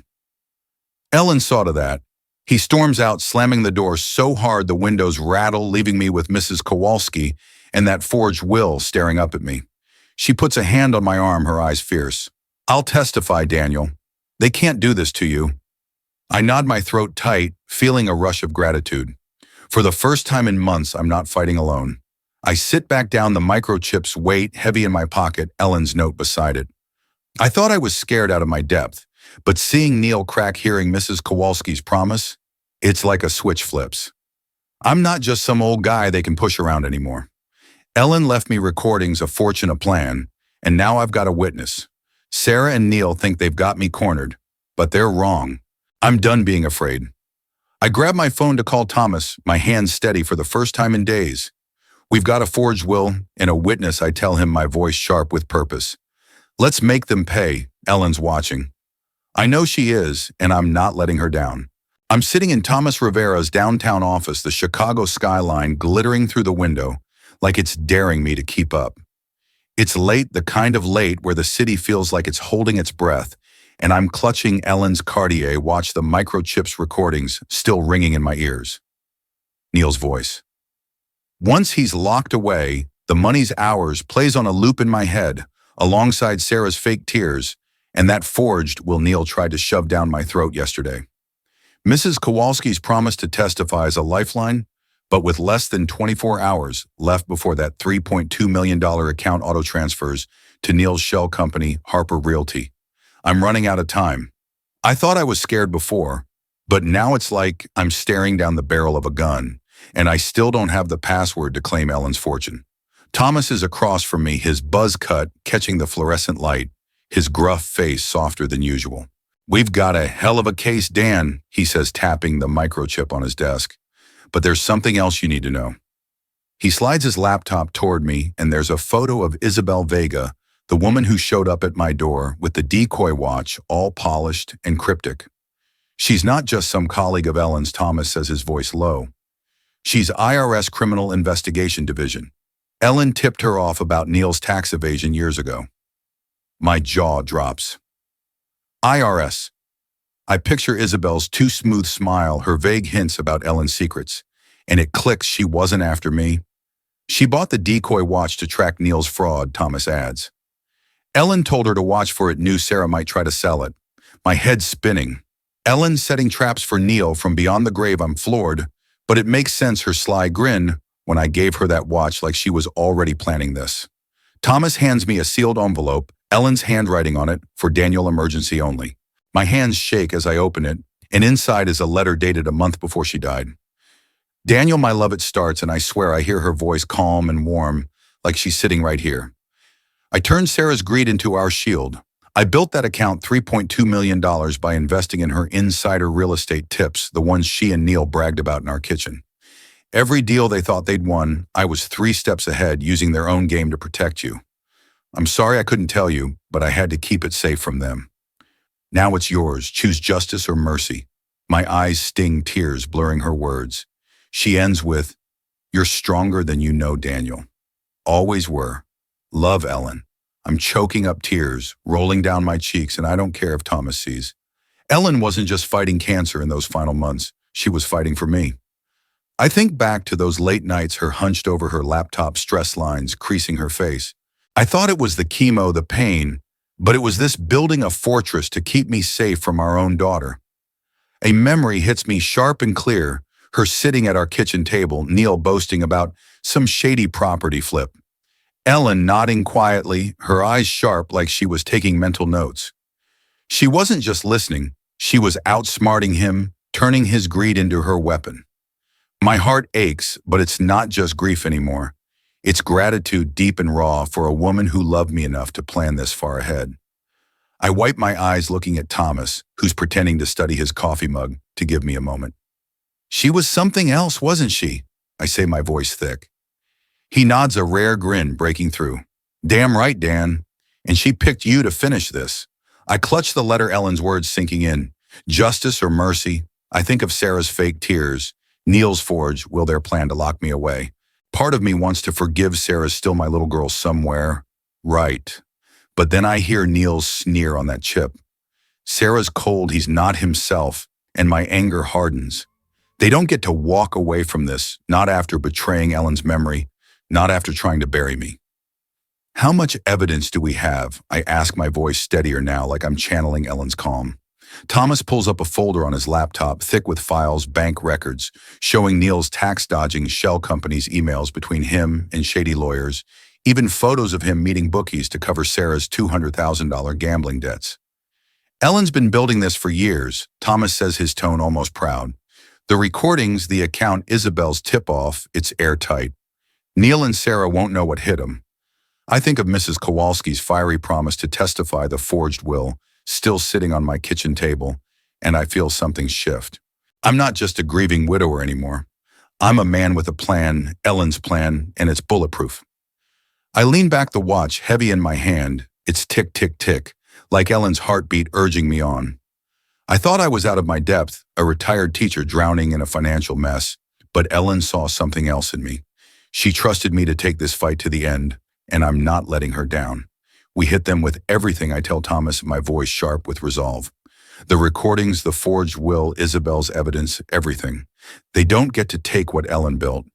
Ellen saw to that. He storms out, slamming the door so hard the windows rattle, leaving me with Mrs. Kowalski and that forged will staring up at me. She puts a hand on my arm, her eyes fierce. "I'll testify, Daniel. They can't do this to you." I nod my throat tight, feeling a rush of gratitude. For the first time in months, I'm not fighting alone. I sit back down, the microchip's weight heavy in my pocket, Ellen's note beside it. I thought I was scared out of my depth, but seeing Neil crack, hearing Mrs. Kowalski's promise, it's like a switch flips. I'm not just some old guy they can push around anymore. Ellen left me recordings, a fortune, a plan, and now I've got a witness. Sarah and Neil think they've got me cornered, but they're wrong. I'm done being afraid. I grab my phone to call Thomas, my hands steady for the first time in days. "We've got a forged will and a witness," I tell him, my voice sharp with purpose. "Let's make them pay." Ellen's watching. I know she is, and I'm not letting her down. I'm sitting in Thomas Rivera's downtown office, the Chicago skyline glittering through the window, like it's daring me to keep up. It's late, the kind of late where the city feels like it's holding its breath, and I'm clutching Ellen's Cartier, watch the microchips recordings still ringing in my ears. Neil's voice. Once he's locked away, the money's ours plays on a loop in my head, alongside Sarah's fake tears, and that forged will Neil tried to shove down my throat yesterday. Mrs. Kowalski's promise to testify is a lifeline, but with less than 24 hours left before that $3.2 million account auto transfers to Neil's shell company, Harper Realty, I'm running out of time. I thought I was scared before, but now it's like I'm staring down the barrel of a gun, and I still don't have the password to claim Ellen's fortune. Thomas is across from me, his buzz cut catching the fluorescent light, his gruff face softer than usual. "We've got a hell of a case, Dan," he says, tapping the microchip on his desk. "But there's something else you need to know." He slides his laptop toward me, and there's a photo of Isabel Vega, the woman who showed up at my door with the Decoy watch, all polished and cryptic. She's not just some colleague of Ellen's, Thomas says, his voice low. She's IRS Criminal Investigation Division. Ellen tipped her off about Neil's tax evasion years ago. My jaw drops. IRS. I picture Isabel's too smooth smile, her vague hints about Ellen's secrets, and it clicks, she wasn't after me. She bought the Decoy watch to track Neil's fraud, Thomas adds. Ellen told her to watch for it, knew Sarah might try to sell it. My head's spinning. Ellen setting traps for Neil from beyond the grave, I'm floored, but it makes sense, her sly grin when I gave her that watch, like she was already planning this. Thomas hands me a sealed envelope, Ellen's handwriting on it, for Daniel, emergency only. My hands shake as I open it, and inside is a letter dated a month before she died. "Daniel, my love," it starts, and I swear I hear her voice calm and warm, like she's sitting right here. "I turned Sarah's greed into our shield. I built that account $3.2 million by investing in her insider real estate tips, the ones she and Neil bragged about in our kitchen. Every deal they thought they'd won, I was 3 steps ahead, using their own game to protect you. I'm sorry I couldn't tell you, but I had to keep it safe from them. Now it's yours. Choose justice or mercy." My eyes sting, tears blurring her words. She ends with, "You're stronger than you know, Daniel. Always were. Love, Ellen." I'm choking up tears, rolling down my cheeks, and I don't care if Thomas sees. Ellen wasn't just fighting cancer in those final months. She was fighting for me. I think back to those late nights, her hunched over her laptop, stress lines creasing her face. I thought it was the chemo, the pain, but it was this building a fortress to keep me safe from our own daughter. A memory hits me sharp and clear, her sitting at our kitchen table, Neil boasting about some shady property flip. Ellen nodding quietly, her eyes sharp like she was taking mental notes. She wasn't just listening, she was outsmarting him, turning his greed into her weapon. My heart aches, but it's not just grief anymore. It's gratitude, deep and raw, for a woman who loved me enough to plan this far ahead. I wipe my eyes looking at Thomas, who's pretending to study his coffee mug, to give me a moment. "She was something else, wasn't she?" I say, my voice thick. He nods, a rare grin breaking through. "Damn right, Dan. And she picked you to finish this." I clutch the letter, Ellen's words sinking in. Justice or mercy? I think of Sarah's fake tears, Neil's forge, will their plan to lock me away. Part of me wants to forgive Sarah, still my little girl somewhere. Right. But then I hear Neil's sneer on that chip. Sarah's cold, he's not himself, and my anger hardens. They don't get to walk away from this, not after betraying Ellen's memory, not after trying to bury me. How much evidence do we have? I ask, my voice steadier now, like I'm channeling Ellen's calm. Thomas pulls up a folder on his laptop, thick with files, bank records, showing Neil's tax-dodging shell company's emails between him and shady lawyers, even photos of him meeting bookies to cover Sarah's $200,000 gambling debts. Ellen's been building this for years, Thomas says, his tone almost proud. The recordings, the account, Isabel's tip-off, it's airtight. Neil and Sarah won't know what hit them. I think of Mrs. Kowalski's fiery promise to testify, the forged will, still sitting on my kitchen table, and I feel something shift. I'm not just a grieving widower anymore. I'm a man with a plan, Ellen's plan, and it's bulletproof. I lean back, the watch heavy in my hand. It's tick, tick, tick, like Ellen's heartbeat urging me on. I thought I was out of my depth, a retired teacher drowning in a financial mess, but Ellen saw something else in me. She trusted me to take this fight to the end, and I'm not letting her down. We hit them with everything, I tell Thomas, my voice sharp with resolve. The recordings, the forged will, Isabel's evidence, everything. They don't get to take what Ellen built.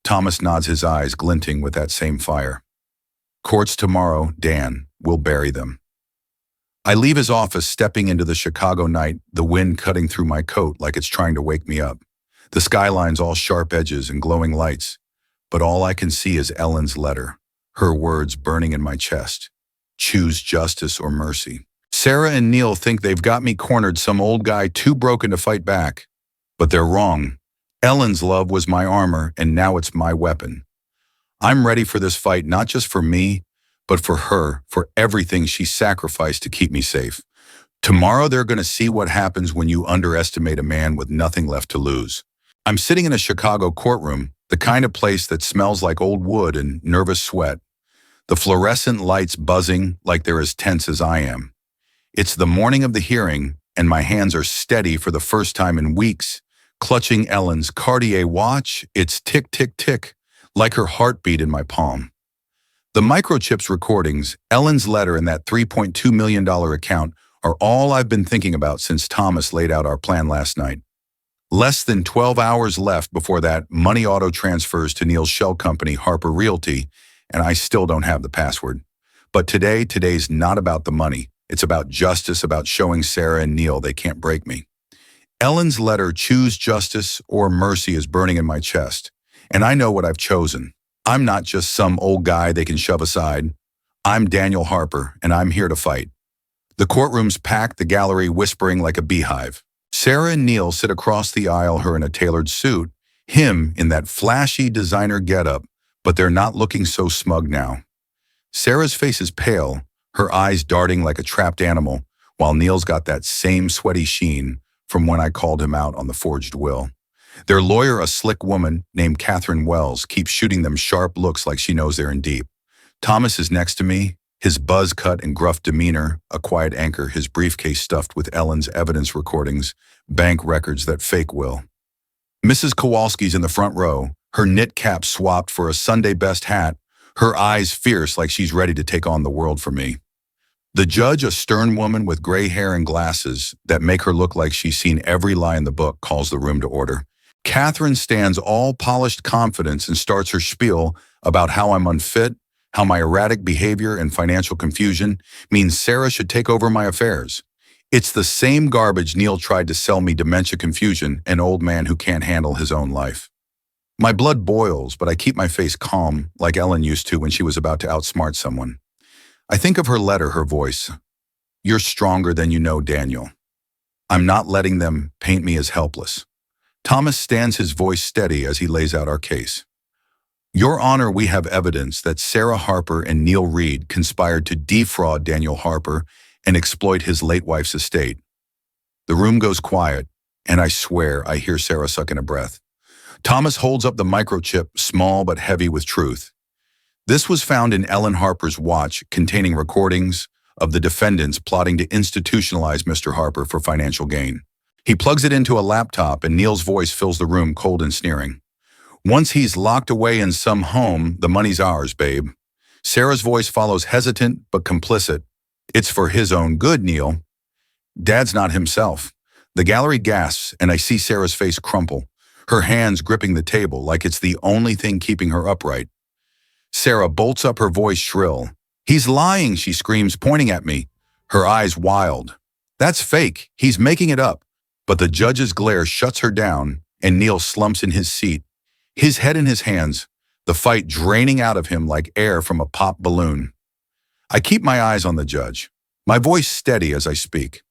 Thomas nods, his eyes glinting with that same fire. Courts tomorrow, Dan. We'll bury them. I leave his office, stepping into the Chicago night, the wind cutting through my coat like it's trying to wake me up. The skyline's all sharp edges and glowing lights, but all I can see is Ellen's letter, her words burning in my chest. Choose justice or mercy. Sarah and Neil think they've got me cornered, some old guy too broken to fight back. But they're wrong. Ellen's love was my armor, and now it's my weapon. I'm ready for this fight, not just for me, but for her, for everything she sacrificed to keep me safe. Tomorrow they're going to see what happens when you underestimate a man with nothing left to lose. I'm sitting in a Chicago courtroom, the kind of place that smells like old wood and nervous sweat. The fluorescent lights buzzing like they're as tense as I am. It's the morning of the hearing, and my hands are steady for the first time in weeks, clutching Ellen's Cartier watch. It's tick, tick, tick, like her heartbeat in my palm. The Microchip's recordings, Ellen's letter, and that $3.2 million account are all I've been thinking about since Thomas laid out our plan last night. Less than 12 hours left before that money auto transfers to Neil's shell company, Harper Realty, and I still don't have the password. But today's not about the money. It's about justice, about showing Sarah and Neil they can't break me. Ellen's letter, choose justice or mercy, is burning in my chest, and I know what I've chosen. I'm not just some old guy they can shove aside. I'm Daniel Harper, and I'm here to fight. The courtroom's packed, the gallery whispering like a beehive. Sarah and Neil sit across the aisle, her in a tailored suit, him in that flashy designer getup, but they're not looking so smug now. Sarah's face is pale, her eyes darting like a trapped animal, while Neil's got that same sweaty sheen from when I called him out on the forged will. Their lawyer, a slick woman named Catherine Wells, keeps shooting them sharp looks like she knows they're in deep. Thomas is next to me, his buzz-cut and gruff demeanor, a quiet anchor, his briefcase stuffed with Ellen's evidence recordings, bank records, that fake will. Mrs. Kowalski's in the front row, her knit cap swapped for a Sunday best hat, her eyes fierce like she's ready to take on the world for me. The judge, a stern woman with gray hair and glasses that make her look like she's seen every lie in the book, calls the room to order. Catherine stands all polished confidence and starts her spiel about how I'm unfit, how my erratic behavior and financial confusion means Sarah should take over my affairs. It's the same garbage Neil tried to sell me: dementia, confusion, an old man who can't handle his own life. My blood boils, but I keep my face calm, like Ellen used to when she was about to outsmart someone. I think of her letter, her voice. You're stronger than you know, Daniel. I'm not letting them paint me as helpless. Thomas stands, his voice steady as he lays out our case. Your Honor, we have evidence that Sarah Harper and Neil Reed conspired to defraud Daniel Harper and exploit his late wife's estate. The room goes quiet, and I swear I hear Sarah sucking a breath. Thomas holds up the microchip, small but heavy with truth. This was found in Ellen Harper's watch, containing recordings of the defendants plotting to institutionalize Mr. Harper for financial gain. He plugs it into a laptop, and Neil's voice fills the room, cold and sneering. Once he's locked away in some home, the money's ours, babe. Sarah's voice follows, hesitant but complicit. It's for his own good, Neil. Dad's not himself. The gallery gasps, and I see Sarah's face crumple, her hands gripping the table like it's the only thing keeping her upright. Sarah bolts up, her voice shrill. "He's lying," she screams, pointing at me, her eyes wild. "That's fake. He's making it up." But the judge's glare shuts her down, and Neil slumps in his seat, his head in his hands, the fight draining out of him like air from a pop balloon. I keep my eyes on the judge, my voice steady as I speak.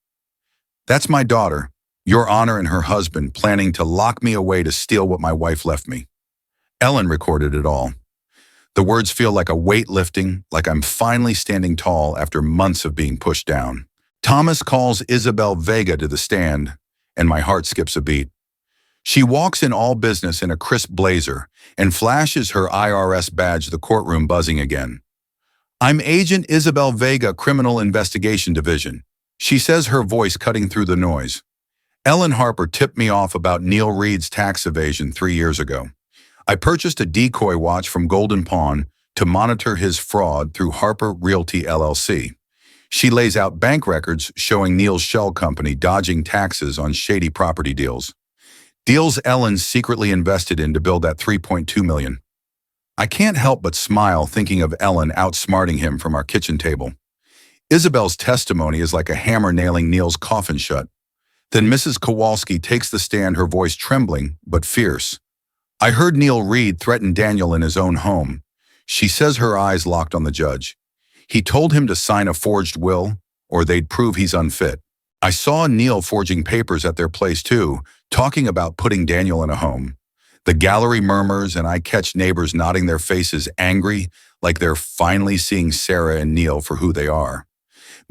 "That's my daughter, Your Honor, and her husband planning to lock me away to steal what my wife left me. Ellen recorded it all." The words feel like a weight lifting, like I'm finally standing tall after months of being pushed down. Thomas calls Isabel Vega to the stand, and my heart skips a beat. She walks in all business in a crisp blazer and flashes her IRS badge, the courtroom buzzing again. "I'm Agent Isabel Vega, Criminal Investigation Division," she says, her voice cutting through the noise. "Ellen Harper tipped me off about Neil Reed's tax evasion 3 years ago. I purchased a Decoy watch from Golden Pawn to monitor his fraud through Harper Realty LLC. She lays out bank records showing Neil's shell company dodging taxes on shady property deals. Deals Ellen secretly invested in to build that $3.2 million. I can't help but smile thinking of Ellen outsmarting him from our kitchen table. Isabel's testimony is like a hammer nailing Neil's coffin shut. Then Mrs. Kowalski takes the stand, her voice trembling but fierce. "I heard Neil Reed threaten Daniel in his own home," she says, her eyes locked on the judge. "He told him to sign a forged will, or they'd prove he's unfit. I saw Neil forging papers at their place too, talking about putting Daniel in a home." The gallery murmurs, and I catch neighbors nodding their faces angry, like they're finally seeing Sarah and Neil for who they are.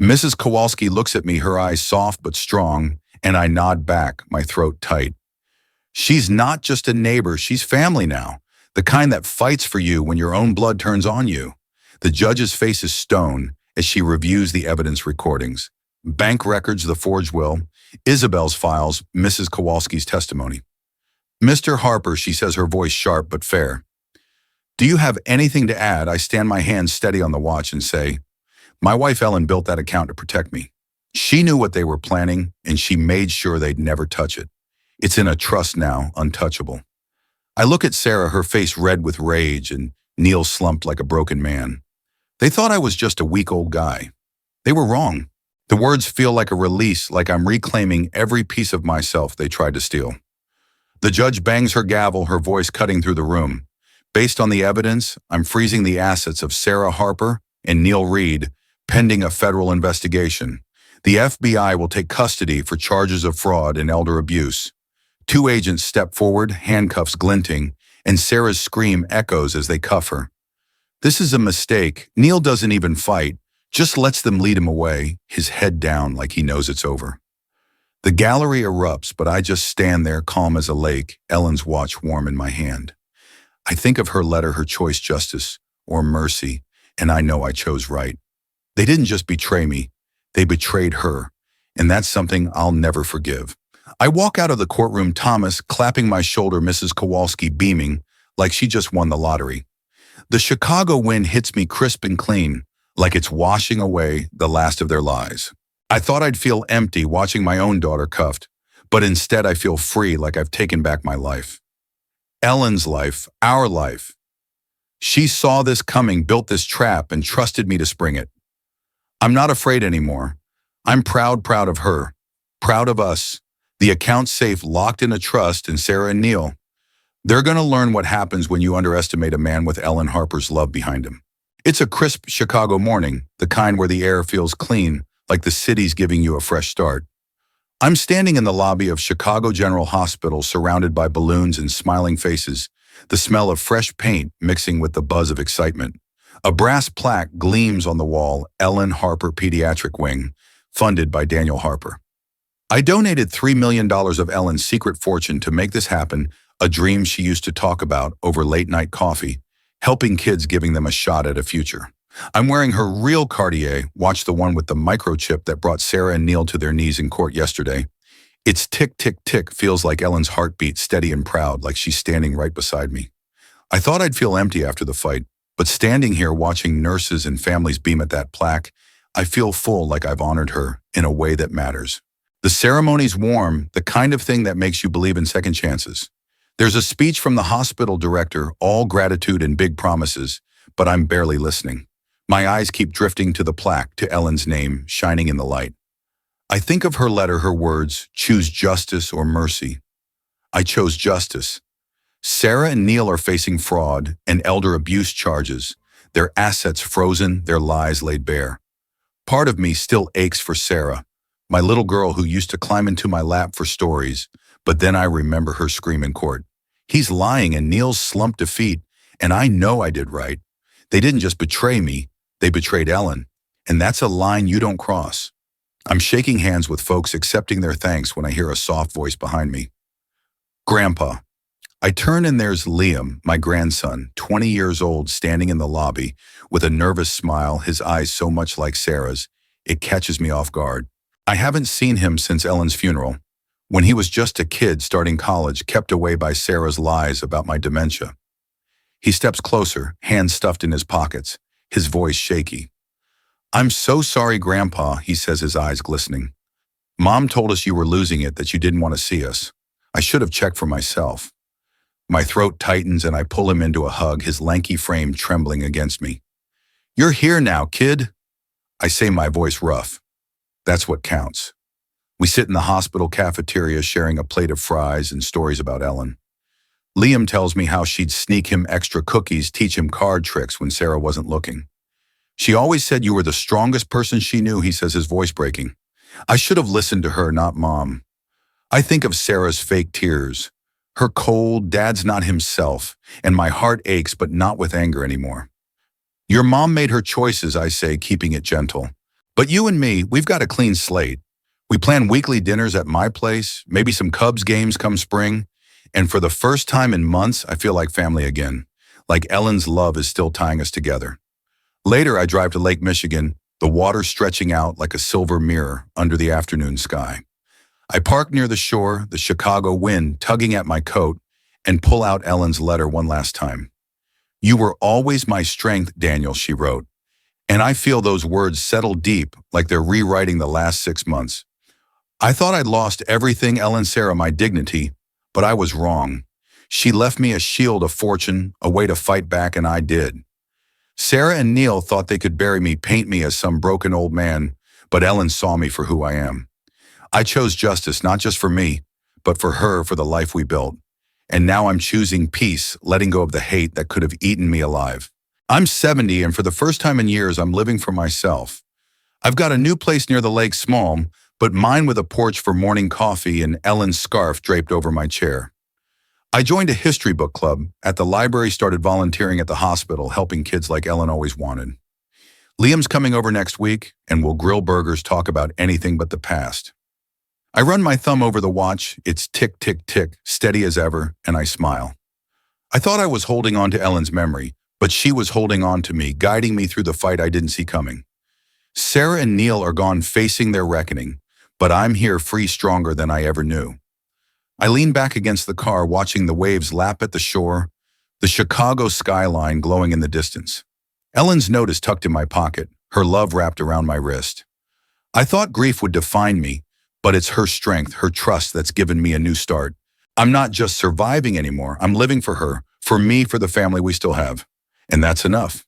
Mrs. Kowalski looks at me, her eyes soft but strong, and I nod back, my throat tight. She's not just a neighbor, she's family now, the kind that fights for you when your own blood turns on you. The judge's face is stone as she reviews the evidence recordings. Bank records, the forged will, Isabel's files, Mrs. Kowalski's testimony. "Mr. Harper," she says, her voice sharp but fair. "Do you have anything to add?" I stand my hand steady on the watch and say, "My wife Ellen built that account to protect me. She knew what they were planning, and she made sure they'd never touch it. It's in a trust now, untouchable." I look at Sarah, her face red with rage, and Neil slumped like a broken man. They thought I was just a weak old guy. They were wrong. The words feel like a release, like I'm reclaiming every piece of myself they tried to steal. The judge bangs her gavel, her voice cutting through the room. "Based on the evidence, I'm freezing the assets of Sarah Harper and Neil Reed, pending a federal investigation. The FBI will take custody for charges of fraud and elder abuse." 2 agents step forward, handcuffs glinting, and Sarah's scream echoes as they cuff her. This is a mistake. Neil doesn't even fight, just lets them lead him away, his head down like he knows it's over. The gallery erupts, but I just stand there calm as a lake, Ellen's watch warm in my hand. I think of her letter, her choice, justice or mercy, and I know I chose right. They didn't just betray me, they betrayed her, and that's something I'll never forgive. I walk out of the courtroom, Thomas clapping my shoulder, Mrs. Kowalski beaming like she just won the lottery. The Chicago wind hits me crisp and clean, like it's washing away the last of their lies. I thought I'd feel empty watching my own daughter cuffed, but instead I feel free, like I've taken back my life. Ellen's life, our life. She saw this coming, built this trap, and trusted me to spring it. I'm not afraid anymore. I'm proud of her, proud of us. The account's safe, locked in a trust in Sarah and Neil. They're going to learn what happens when you underestimate a man with Ellen Harper's love behind him. It's a crisp Chicago morning, the kind where the air feels clean, like the city's giving you a fresh start. I'm standing in the lobby of Chicago General Hospital, surrounded by balloons and smiling faces, the smell of fresh paint mixing with the buzz of excitement. A brass plaque gleams on the wall, Ellen Harper Pediatric Wing, funded by Daniel Harper. I donated $3 million of Ellen's secret fortune to make this happen, a dream she used to talk about over late-night coffee, helping kids, giving them a shot at a future. I'm wearing her real Cartier, watch the one with the microchip that brought Sarah and Neil to their knees in court yesterday. Its tick, tick, tick feels like Ellen's heartbeat, steady and proud, like she's standing right beside me. I thought I'd feel empty after the fight, but standing here watching nurses and families beam at that plaque, I feel full, like I've honored her in a way that matters. The ceremony's warm, the kind of thing that makes you believe in second chances. There's a speech from the hospital director, all gratitude and big promises, but I'm barely listening. My eyes keep drifting to the plaque, to Ellen's name, shining in the light. I think of her letter, her words, choose justice or mercy. I chose justice. Sarah and Neil are facing fraud and elder abuse charges, their assets frozen, their lies laid bare. Part of me still aches for Sarah, my little girl who used to climb into my lap for stories, but then I remember her scream in court. He's lying, and Neil's slumped defeat, and I know I did right. They didn't just betray me, they betrayed Ellen, and that's a line you don't cross. I'm shaking hands with folks, accepting their thanks when I hear a soft voice behind me. Grandpa. I turn and there's Liam, my grandson, 20 years old, standing in the lobby with a nervous smile, his eyes so much like Sarah's, it catches me off guard. I haven't seen him since Ellen's funeral, when he was just a kid starting college, kept away by Sarah's lies about my dementia. He steps closer, hands stuffed in his pockets, his voice shaky. I'm so sorry, Grandpa, he says, his eyes glistening. Mom told us you were losing it, that you didn't want to see us. I should have checked for myself. My throat tightens and I pull him into a hug, his lanky frame trembling against me. You're here now, kid. I say, my voice rough. That's what counts. We sit in the hospital cafeteria sharing a plate of fries and stories about Ellen. Liam tells me how she'd sneak him extra cookies, teach him card tricks when Sarah wasn't looking. She always said you were the strongest person she knew, he says, his voice breaking. I should have listened to her, not Mom. I think of Sarah's fake tears, her cold, Dad's not himself, and my heart aches, but not with anger anymore. Your mom made her choices, I say, keeping it gentle. But you and me, we've got a clean slate. We plan weekly dinners at my place, maybe some Cubs games come spring, and for the first time in months, I feel like family again, like Ellen's love is still tying us together. Later, I drive to Lake Michigan, the water stretching out like a silver mirror under the afternoon sky. I park near the shore, the Chicago wind tugging at my coat, and pull out Ellen's letter one last time. You were always my strength, Daniel, she wrote. And I feel those words settle deep, like they're rewriting the last 6 months. I thought I'd lost everything, Ellen, Sarah, my dignity, but I was wrong. She left me a shield, a fortune, a way to fight back, and I did. Sarah and Neil thought they could bury me, paint me as some broken old man, but Ellen saw me for who I am. I chose justice, not just for me, but for her, for the life we built. And now I'm choosing peace, letting go of the hate that could have eaten me alive. I'm 70, and for the first time in years, I'm living for myself. I've got a new place near the lake, small, but mine with a porch for morning coffee and Ellen's scarf draped over my chair. I joined a history book club, at the library, started volunteering at the hospital, helping kids like Ellen always wanted. Liam's coming over next week, and we'll grill burgers, talk about anything but the past. I run my thumb over the watch, it's tick, tick, tick, steady as ever, and I smile. I thought I was holding on to Ellen's memory, but she was holding on to me, guiding me through the fight I didn't see coming. Sarah and Neil are gone facing their reckoning, but I'm here, free, stronger than I ever knew. I lean back against the car, watching the waves lap at the shore, the Chicago skyline glowing in the distance. Ellen's note is tucked in my pocket, her love wrapped around my wrist. I thought grief would define me, but it's her strength, her trust that's given me a new start. I'm not just surviving anymore, I'm living for her, for me, for the family we still have. And that's enough.